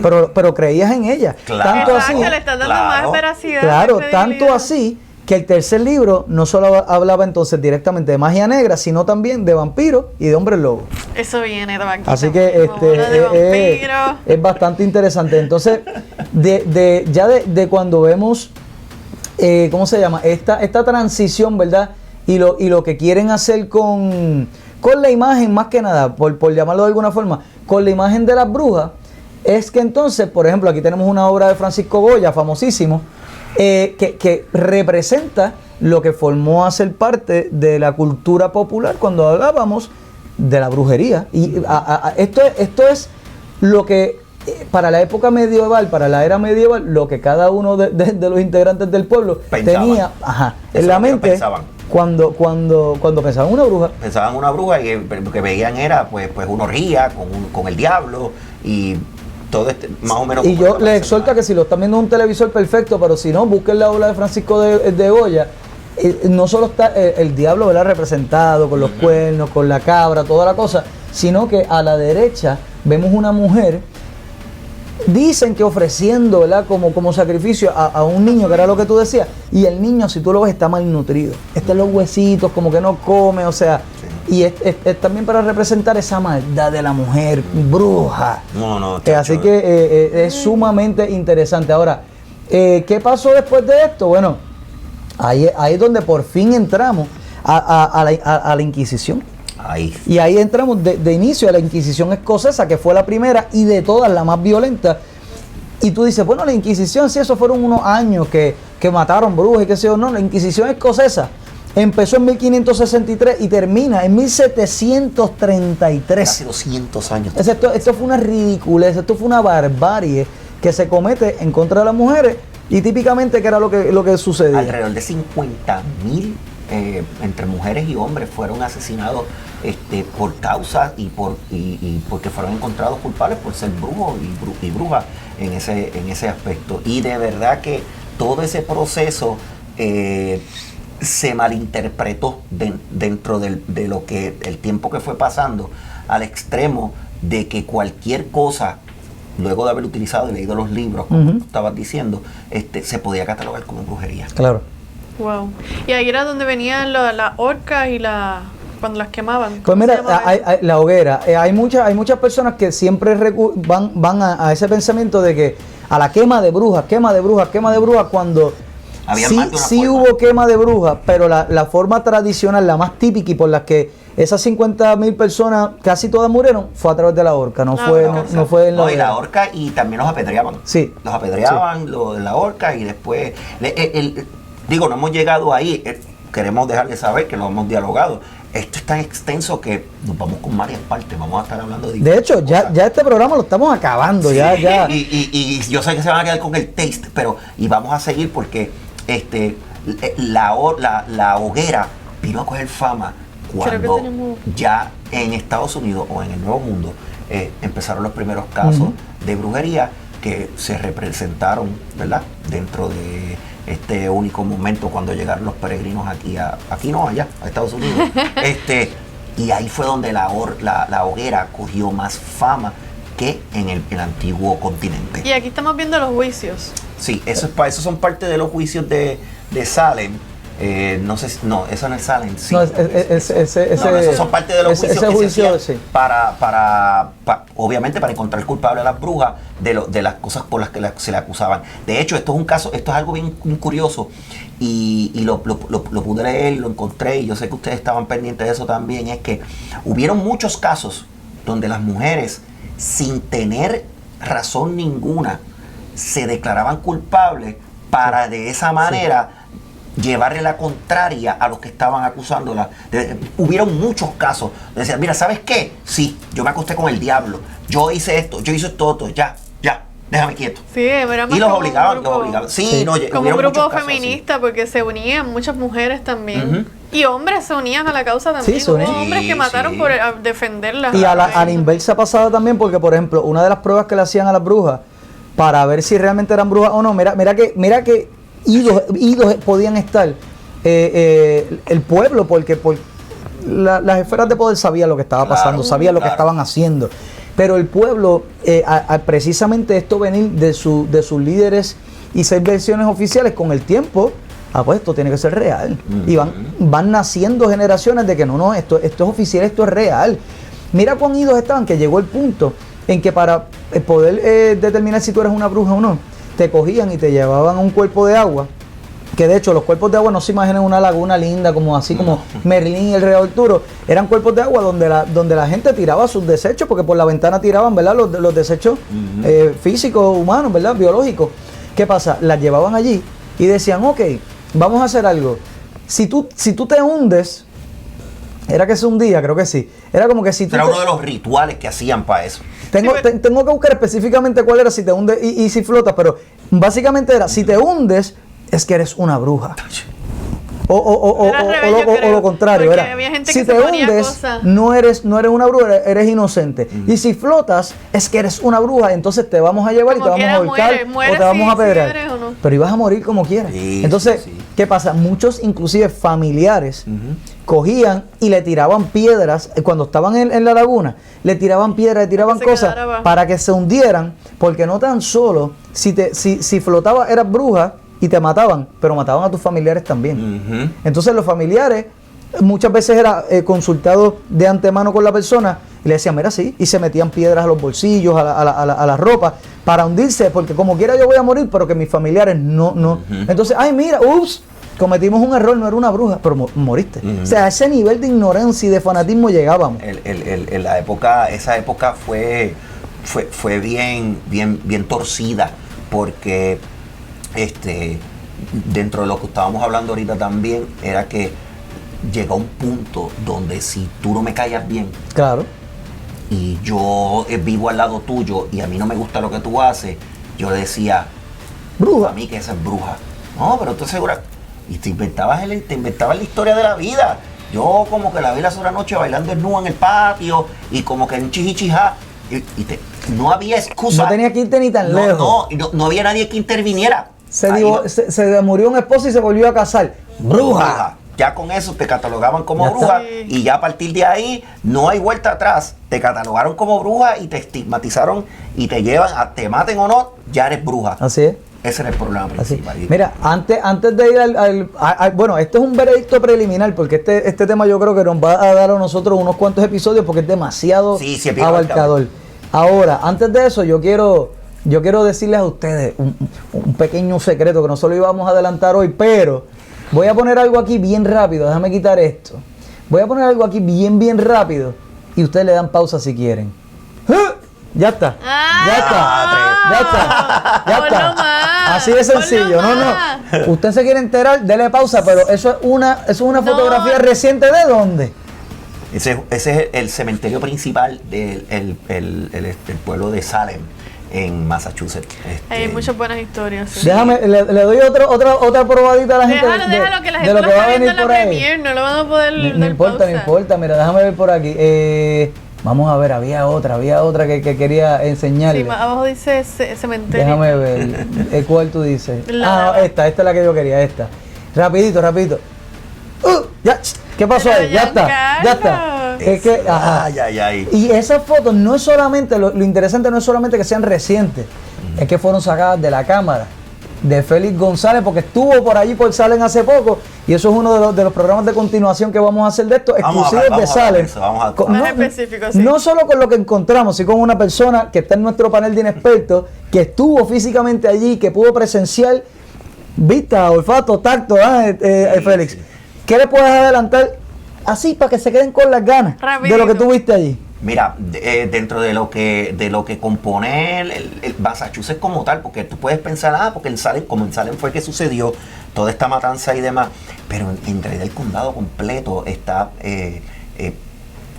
Pero creías en ella. Claro. Tanto así, le estás dando más veracidad. claro, tanto así que el tercer libro no solo hablaba entonces directamente de magia negra, sino también de vampiros y de hombres lobos. Eso viene de vaquita. Así que es bastante interesante. Entonces, de cuando vemos, ¿cómo se llama? Esta transición, ¿verdad? Y lo que quieren hacer con la imagen, más que nada, por llamarlo de alguna forma, con la imagen de las brujas, es que entonces, por ejemplo, aquí tenemos una obra de Francisco Goya, famosísimo, que representa lo que formó a ser parte de la cultura popular cuando hablábamos de la brujería. Y esto es lo que para la época medieval, para la era medieval, lo que cada uno de los integrantes del pueblo tenía en la mente cuando pensaban una bruja. Pensaban una bruja y lo que veían era pues una orgía con el diablo y todo más o menos. Y yo les exhorto a que si lo están viendo en un televisor, perfecto, pero si no, busquen la obra de Francisco de Goya. No solo está el diablo, ¿verdad?, representado con los cuernos, con la cabra, toda la cosa, sino que a la derecha vemos una mujer, dicen que ofreciendo, ¿verdad?, como sacrificio a un niño, que era lo que tú decías, y el niño, si tú lo ves, está malnutrido, está en los huesitos, como que no come, o sea, y es también para representar esa maldad de la mujer bruja. Así que es sumamente interesante. Ahora, ¿qué pasó después de esto? Bueno, ahí es donde por fin entramos a la Inquisición. Y ahí entramos de inicio a la Inquisición escocesa, que fue la primera y de todas la más violenta. Y tú dices, bueno, la Inquisición, sí, esos fueron unos años que mataron brujas y qué sé yo. No, la Inquisición escocesa empezó en 1563 y termina en 1733. Casi 200 años. Esto fue una ridiculez, esto fue una barbarie que se comete en contra de las mujeres, y típicamente que era lo que sucedía. Alrededor de 50,000 entre mujeres y hombres fueron asesinados por causas y porque fueron encontrados culpables por ser brujos y brujas en ese aspecto. Y de verdad que todo ese proceso se malinterpretó dentro de lo que el tiempo que fue pasando, al extremo de que cualquier cosa, luego de haber utilizado y leído los libros, como tú estabas diciendo, se podía catalogar como brujería. Claro. Wow. Y ahí era donde venían las orcas y cuando las quemaban. Pues mira, la hoguera. Hay muchas personas que siempre van a ese pensamiento de que a la quema de brujas, cuando sí hubo quema de brujas, pero la forma tradicional, la más típica y por la que esas 50,000 personas casi todas murieron, fue a través de la horca, no fue en la hoguera. Y la horca, y también los apedreaban. Sí. Los apedreaban, lo de la horca, y después no hemos llegado ahí, queremos dejarles saber que lo hemos dialogado. Esto es tan extenso que nos vamos con varias partes, vamos a estar hablando de hecho, ya este programa lo estamos acabando, sí, ya. Y yo sé que se van a quedar con el taste, pero vamos a seguir porque la hoguera vino a coger fama cuando ya en Estados Unidos o en el Nuevo Mundo empezaron los primeros casos de brujería que se representaron, ¿verdad?, dentro de este único momento cuando llegaron los peregrinos allá a Estados Unidos. Y ahí fue donde la hoguera cogió más fama que en el antiguo continente. Y aquí estamos viendo los juicios. Sí, esos son parte de los juicios de Salem. No sé, no, eso no es Salem. Sí, esos son parte de los juicios que se hacían obviamente para encontrar culpable a las brujas de las cosas por las que se le acusaban. De hecho, esto es algo bien curioso y lo pude leer, lo encontré y yo sé que ustedes estaban pendientes de eso también. Es que hubieron muchos casos donde las mujeres, sin tener razón ninguna, se declaraban culpables para de esa manera llevarle la contraria a los que estaban acusándola. Hubieron muchos casos. Decían, mira, ¿sabes qué? Sí, yo me acosté con el diablo. Yo hice esto, ya, déjame quieto. Sí, era más y los obligaban. Sí, no, como un grupo feminista, porque se unían muchas mujeres también. Y hombres se unían a la causa también. Sí, hubo hombres que mataron por defenderla. Y a la inversa pasada también, porque por ejemplo, una de las pruebas que le hacían a las brujas para ver si realmente eran brujas o no, mira que idos podían estar el pueblo, porque las esferas de poder sabían lo que estaba pasando, sabían lo que estaban haciendo, pero el pueblo, precisamente esto venir de sus líderes y ser versiones oficiales con el tiempo, pues esto tiene que ser real, y van naciendo generaciones de que no, esto es oficial, esto es real. Mira cuán idos estaban, que llegó el punto en que para poder determinar si tú eres una bruja o no, te cogían y te llevaban a un cuerpo de agua, que de hecho los cuerpos de agua no se imaginen una laguna linda como así como Merlín y el Rey Arturo, eran cuerpos de agua donde la gente tiraba sus desechos, porque por la ventana tiraban, ¿verdad?, los desechos físicos, humanos, ¿verdad?, biológicos. ¿Qué pasa? Las llevaban allí y decían, ok, vamos a hacer algo, si tú te hundes, era que se hundía, creo que sí, era como que si tú... Era uno de los rituales que hacían para eso. Tengo que buscar específicamente cuál era, si te hundes y si flotas, pero básicamente era, si te hundes, es que eres una bruja. O lo contrario, era, si te hundes, no eres una bruja, eres inocente. Y si flotas, es que eres una bruja, entonces te vamos a llevar como y te vamos a ahorcar o te vamos a apedrear. No. Pero ibas a morir como quieras. Entonces, ¿qué pasa? Muchos, inclusive familiares, cogían y le tiraban piedras, cuando estaban en la laguna, le tiraban piedras, le tiraban cosas para que se hundieran, porque no tan solo, si flotaba eras bruja y te mataban, pero mataban a tus familiares también. Entonces los familiares muchas veces era consultado de antemano con la persona y le decían, mira, sí, y se metían piedras a los bolsillos, a la ropa, para hundirse, porque como quiera yo voy a morir, pero que mis familiares no. Entonces, ay, mira, ups, cometimos un error, no era una bruja, pero moriste. O sea, a ese nivel de ignorancia y de fanatismo llegábamos. Esa época fue bien torcida, porque dentro de lo que estábamos hablando ahorita también, era que llega un punto donde si tú no me callas bien, claro, y yo vivo al lado tuyo y a mí no me gusta lo que tú haces, yo le decía, bruja, a mí que esa es bruja. No, pero tú segura. Y te inventabas la historia de la vida. Yo como que la vi la sola noche bailando desnuda en el patio y como que en chichichijá. No había excusa. No tenía que irte ni tan lejos. No había nadie que interviniera. Se murió un esposo y se volvió a casar. ¡Bruja! Ya con eso te catalogaban como bruja, y ya a partir de ahí no hay vuelta atrás. Te catalogaron como bruja y te estigmatizaron y te llevan a, te maten o no, ya eres bruja. Así es. Ese era el problema principal. Mira, antes de ir bueno, este es un veredicto preliminar, porque este tema yo creo que nos va a dar a nosotros unos cuantos episodios, porque es demasiado abarcador. Ahora, antes de eso, yo quiero decirles a ustedes un pequeño secreto que no se lo íbamos a adelantar hoy, pero voy a poner algo aquí bien rápido. Déjame quitar esto. Voy a poner algo aquí bien rápido y ustedes le dan pausa si quieren. Ya está. Ya está. Así de sencillo. No. Usted se quiere enterar, dele pausa, pero eso es una fotografía reciente. ¿De dónde? Ese es el cementerio principal del pueblo de Salem. en Massachusetts. Hay muchas buenas historias. Sí. Déjame, le doy otra probadita a la gente Déjalo, que la de gente lo lo que va a está viendo venir en la por ahí. premier, no lo van a poder No importa, mira, déjame ver por aquí. Vamos a ver, había otra que quería enseñarle. Sí, más abajo dice cementerio. Déjame ver, ¿cuál tú dices? Esta es la que yo quería, esta. Rapidito. Ya, ¿qué pasó ahí? Ya está. Es que, ajá. Ay. Y esas fotos no es solamente, lo interesante no es solamente que sean recientes, es que fueron sacadas de la cámara de Félix González, porque estuvo por allí por Salem hace poco, y eso es uno de los programas de continuación que vamos a hacer de esto, exclusivos de Salem. Más específico, sí. No solo con lo que encontramos, sino con una persona que está en nuestro panel de inexpertos, que estuvo físicamente allí, que pudo presenciar vista, olfato, tacto, Félix. Sí. ¿Qué le puedes adelantar así para que se queden con las ganas de lo que tú viste allí? Mira, dentro de lo que compone el Massachusetts como tal, porque tú puedes pensar, porque en Salem fue que sucedió toda esta matanza y demás, pero en realidad el condado completo está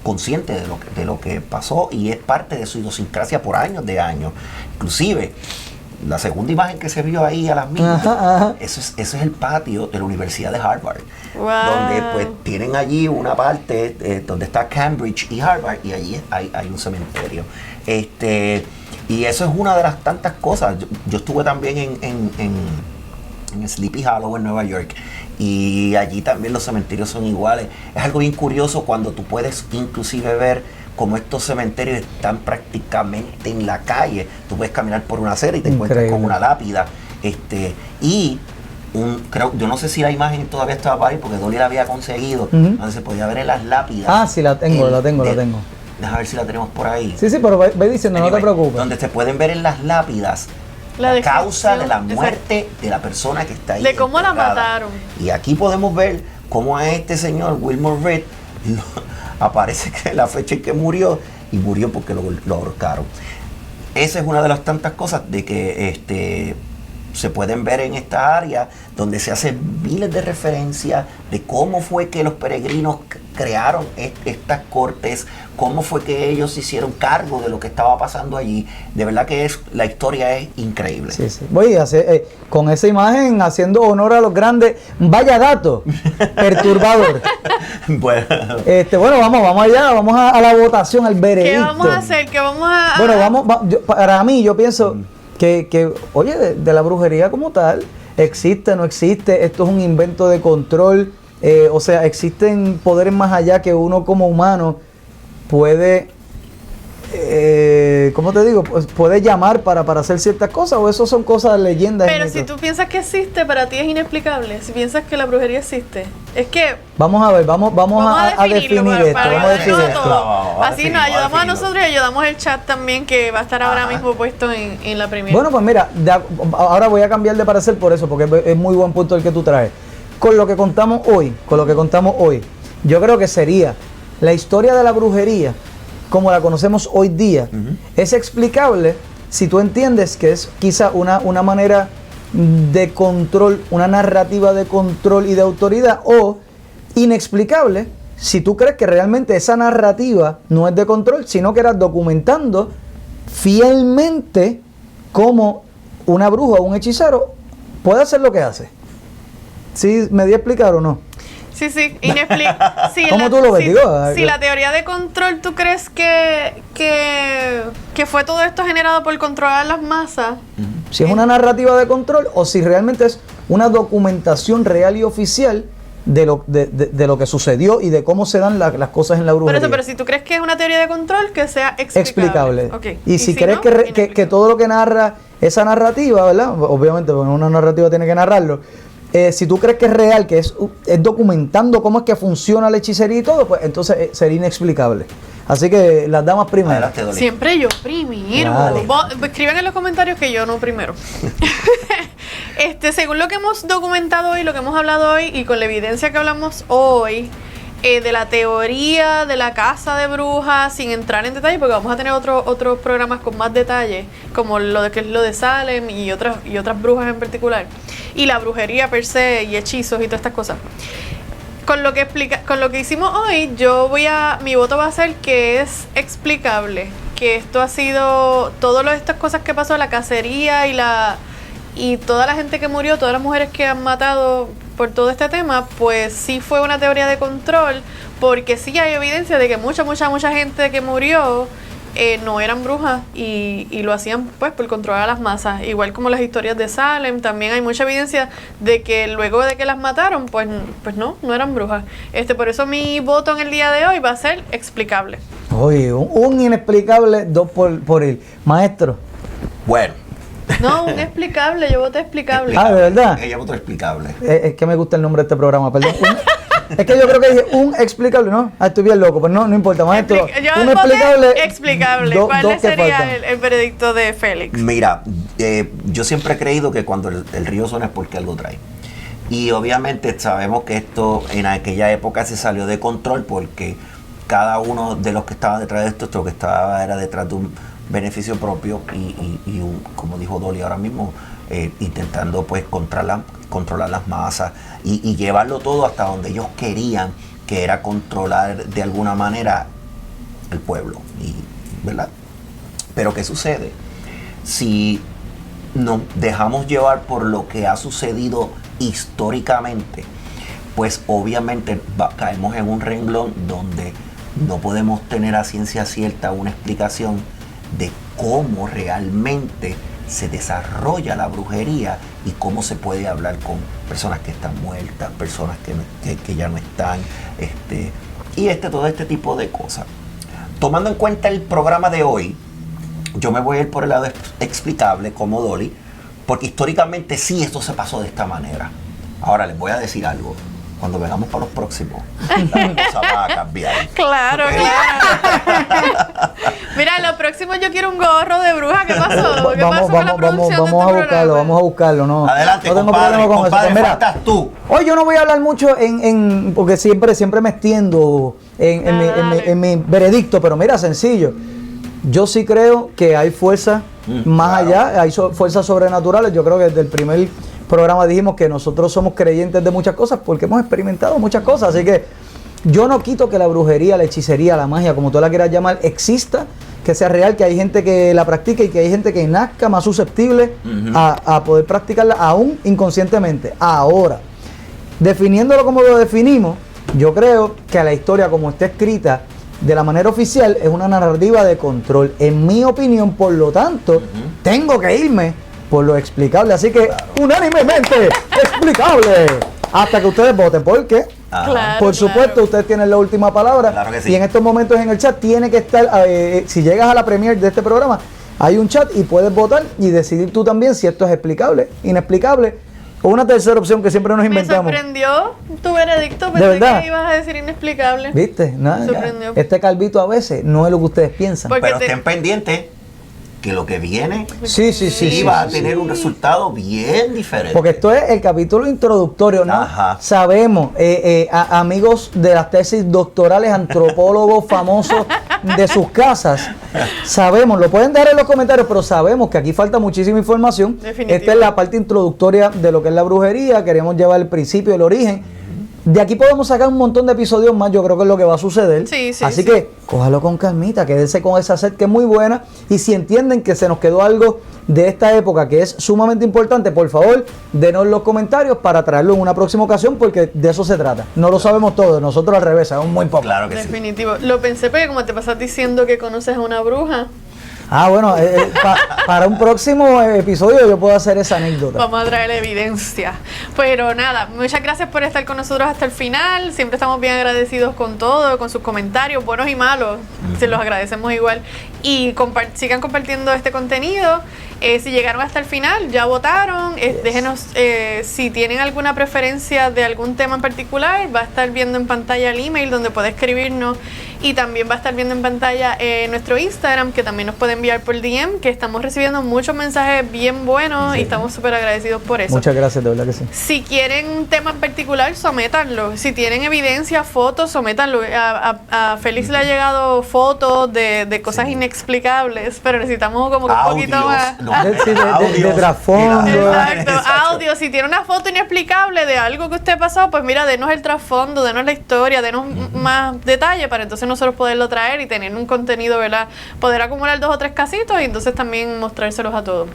consciente de lo que pasó y es parte de su idiosincrasia por años de años. Inclusive, la segunda imagen que se vio ahí a las millas, eso es el patio de la Universidad de Harvard, donde pues tienen allí una parte donde está Cambridge y Harvard, y allí hay un cementerio. Y eso es una de las tantas cosas. Yo estuve también en Sleepy Hollow en Nueva York, y allí también los cementerios son iguales. Es algo bien curioso cuando tú puedes inclusive ver como estos cementerios están prácticamente en la calle. Tú puedes caminar por una acera y te encuentras con una lápida. Yo no sé si la imagen todavía estaba para ahí, porque Dolly la había conseguido, donde se podía ver en las lápidas. Sí, la tengo. Déjame ver si la tenemos por ahí. Sí, pero ve diciendo, no te preocupes. Donde se pueden ver en las lápidas la causa de la muerte de la persona que está ahí. De cómo la mataron. Y aquí podemos ver cómo a este señor, Wilmer Reed, aparece que la fecha en que murió, y murió porque lo ahorcaron. Esa es una de las tantas cosas de que se pueden ver en esta área, donde se hacen miles de referencias de cómo fue que los peregrinos crearon estas cortes, cómo fue que ellos se hicieron cargo de lo que estaba pasando allí. De verdad que la historia es increíble. Sí. Voy a hacer, con esa imagen, haciendo honor a los grandes, vaya dato perturbador. Bueno, vamos allá, vamos a la votación, al veredicto. ¿Qué vamos a hacer? Bueno, para mí, yo pienso que oye, de la brujería como tal, existe, no existe, esto es un invento de control, o sea, existen poderes más allá que uno como humano puede, ¿cómo te digo? Pues puede llamar para hacer ciertas cosas, o eso son cosas, leyendas. Pero si tú piensas que existe, para ti es inexplicable. Si piensas que la brujería existe, es que... Vamos a ver, vamos a definir esto. Así nos ayudamos a nosotros y ayudamos el chat también, que va a estar ahora mismo puesto en la primera. Bueno, pues mira, ahora voy a cambiar de parecer por eso, porque es muy buen punto el que tú traes. Con lo que contamos hoy, yo creo que sería la historia de la brujería como la conocemos hoy día, es explicable si tú entiendes que es quizá una manera de control, una narrativa de control y de autoridad, o inexplicable si tú crees que realmente esa narrativa no es de control, sino que era documentando fielmente cómo una bruja o un hechicero puede hacer lo que hace. ¿Sí me di a explicar o no? Sí, ¿Cómo tú lo ves? Si la teoría de control, ¿tú crees que fue todo esto generado por controlar las masas? Si es una narrativa de control o si realmente es una documentación real y oficial de lo que sucedió y de cómo se dan las cosas en la brujería. Pero si tú crees que es una teoría de control, que sea explicable. Okay. Y si crees no, que todo lo que narra esa narrativa, ¿verdad? Obviamente, bueno, una narrativa tiene que narrarlo. Si tú crees que es real, que es documentando cómo es que funciona la hechicería y todo, pues entonces sería inexplicable. Así que las damas primero. Siempre yo primero. Escriban en los comentarios que yo no primero. Según lo que hemos documentado hoy, lo que hemos hablado hoy y con la evidencia que hablamos hoy, de la teoría de la casa de brujas, sin entrar en detalle, porque vamos a tener otros programas con más detalle, como lo que es lo de Salem y otras brujas en particular, y la brujería per se y hechizos y todas estas cosas. Con lo que hicimos hoy, mi voto va a ser que es explicable. que esto ha sido, todas estas cosas que pasó, la cacería y toda la gente que murió, todas las mujeres que han matado por todo este tema, pues sí fue una teoría de control, porque sí hay evidencia de que mucha gente que murió no eran brujas y lo hacían pues por controlar a las masas, igual como las historias de Salem. También hay mucha evidencia de que luego de que las mataron, pues no eran brujas. Por eso mi voto en el día de hoy va a ser explicable. Oye, un inexplicable, 2 por el maestro. Bueno. No, un explicable, yo voté explicable. Ah, ¿de verdad? Ella votó explicable. Es que me gusta el nombre de este programa, perdón. Es que yo creo que dije un explicable, ¿no? Estoy bien loco, pues no importa, maestro. Un explicable. ¿Cuál sería el veredicto de Félix? Mira, yo siempre he creído que cuando el río suena es porque algo trae. Y obviamente sabemos que esto en aquella época se salió de control porque cada uno de los que estaba detrás de esto que estaba era detrás de un beneficio propio y como dijo Dolly ahora mismo, intentando pues controlar las masas y llevarlo todo hasta donde ellos querían, que era controlar de alguna manera el pueblo, ¿verdad? Pero ¿qué sucede? Si nos dejamos llevar por lo que ha sucedido históricamente, pues obviamente caemos en un renglón donde no podemos tener a ciencia cierta una explicación de cómo realmente se desarrolla la brujería y cómo se puede hablar con personas que están muertas, personas que ya no están, todo este tipo de cosas. Tomando en cuenta el programa de hoy, yo me voy a ir por el lado explicable como Dolly, porque históricamente sí esto se pasó de esta manera. Ahora les voy a decir algo. Cuando vengamos para los próximos, la cosa va a cambiar. Claro. Mira, lo próximo yo quiero un gorro de bruja. ¿Qué pasó? ¿Qué pasó con la producción Vamos a buscarlo, ¿no. Adelante, no tengo compadre, problema con eso. Pues mira, faltas tú. Hoy yo no voy a hablar mucho porque siempre me extiendo en mi veredicto, pero mira, sencillo. Yo sí creo que hay fuerza más allá, hay fuerzas sobrenaturales. Yo creo que desde el primer programa dijimos que nosotros somos creyentes de muchas cosas porque hemos experimentado muchas cosas, así que yo no quito que la brujería, la hechicería, la magia, como tú la quieras llamar, exista, que sea real, que hay gente que la practica y que hay gente que nazca más susceptible a poder practicarla aún inconscientemente. Ahora, definiéndolo como lo definimos, yo creo que la historia como está escrita de la manera oficial es una narrativa de control. En mi opinión, por lo tanto, tengo que irme por lo explicable, así que unánimemente explicable hasta que ustedes voten. ¿Por qué? Por supuesto, ustedes tienen la última palabra. Claro que sí. Y en estos momentos en el chat tiene que estar, si llegas a la premiere de este programa, hay un chat y puedes votar y decidir tú también si esto es explicable, inexplicable o una tercera opción que siempre nos inventamos. Me sorprendió tu veredicto, pensé que ibas a decir inexplicable. ¿Viste? Nada, este calvito a veces no es lo que ustedes piensan. Pero estén pendientes que lo que viene sí va a tener un resultado bien diferente. Porque esto es el capítulo introductorio, ¿no? Ajá. Sabemos, amigos de las tesis doctorales, antropólogos famosos de sus casas, sabemos, lo pueden dejar en los comentarios, pero sabemos que aquí falta muchísima información. Esta es la parte introductoria de lo que es la brujería, queremos llevar el principio, el origen. De aquí podemos sacar un montón de episodios más, yo creo que es lo que va a suceder. Así que cójalo con calmita, quédense con esa sed que es muy buena. Y si entienden que se nos quedó algo de esta época que es sumamente importante, por favor, denos en los comentarios para traerlo en una próxima ocasión, porque de eso se trata. No lo sabemos todo, nosotros al revés, sabemos muy poco. Claro que Definitivo. Lo pensé porque como te pasas diciendo que conoces a una bruja. Bueno, para un próximo episodio yo puedo hacer esa anécdota. Vamos a traer evidencia. Pero nada, muchas gracias por estar con nosotros hasta el final. Siempre estamos bien agradecidos con todo, con sus comentarios, buenos y malos. Se los agradecemos igual. Y sigan compartiendo este contenido. Si llegaron hasta el final, ya votaron. Déjenos si tienen alguna preferencia de algún tema en particular. Va a estar viendo en pantalla el email donde puede escribirnos. Y también va a estar viendo en pantalla nuestro Instagram, que también nos puede enviar por DM, que estamos recibiendo muchos mensajes bien buenos y estamos súper agradecidos por eso. Muchas gracias, de verdad que sí. Si quieren un tema en particular, sométanlo. Si tienen evidencia, fotos, sométanlo. A Félix le ha llegado fotos de cosas inexplicables, pero necesitamos como que un poquito más. De trasfondo. Exacto, audio. Si tiene una foto inexplicable de algo que usted pasó, pues mira, denos el trasfondo, denos la historia, denos más detalle para entonces nosotros poderlo traer y tener un contenido, ¿verdad? Poder acumular 2 o 3 casitos y entonces también mostrárselos a todos.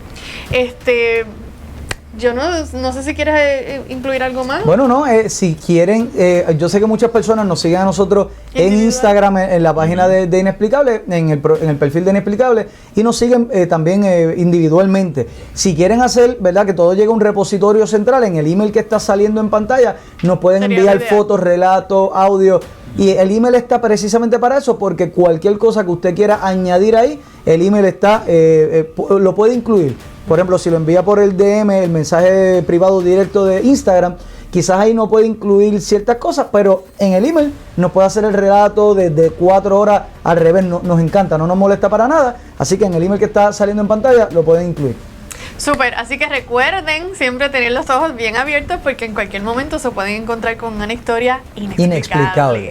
Yo no sé si quieres incluir algo más. Bueno, no, si quieren, yo sé que muchas personas nos siguen a nosotros en Instagram, en la página de Inexplicable, en el perfil de Inexplicable, y nos siguen también individualmente. Si quieren hacer, ¿verdad?, que todo llegue a un repositorio central, en el email que está saliendo en pantalla, nos pueden enviar fotos, relatos, audio. Y el email está precisamente para eso, porque cualquier cosa que usted quiera añadir ahí, el email está lo puede incluir. Por ejemplo, si lo envía por el DM, el mensaje privado directo de Instagram, quizás ahí no puede incluir ciertas cosas, pero en el email nos puede hacer el relato de 4 horas al revés. Nos encanta, no nos molesta para nada. Así que en el email que está saliendo en pantalla lo pueden incluir. Súper, así que recuerden siempre tener los ojos bien abiertos porque en cualquier momento se pueden encontrar con una historia inexplicable.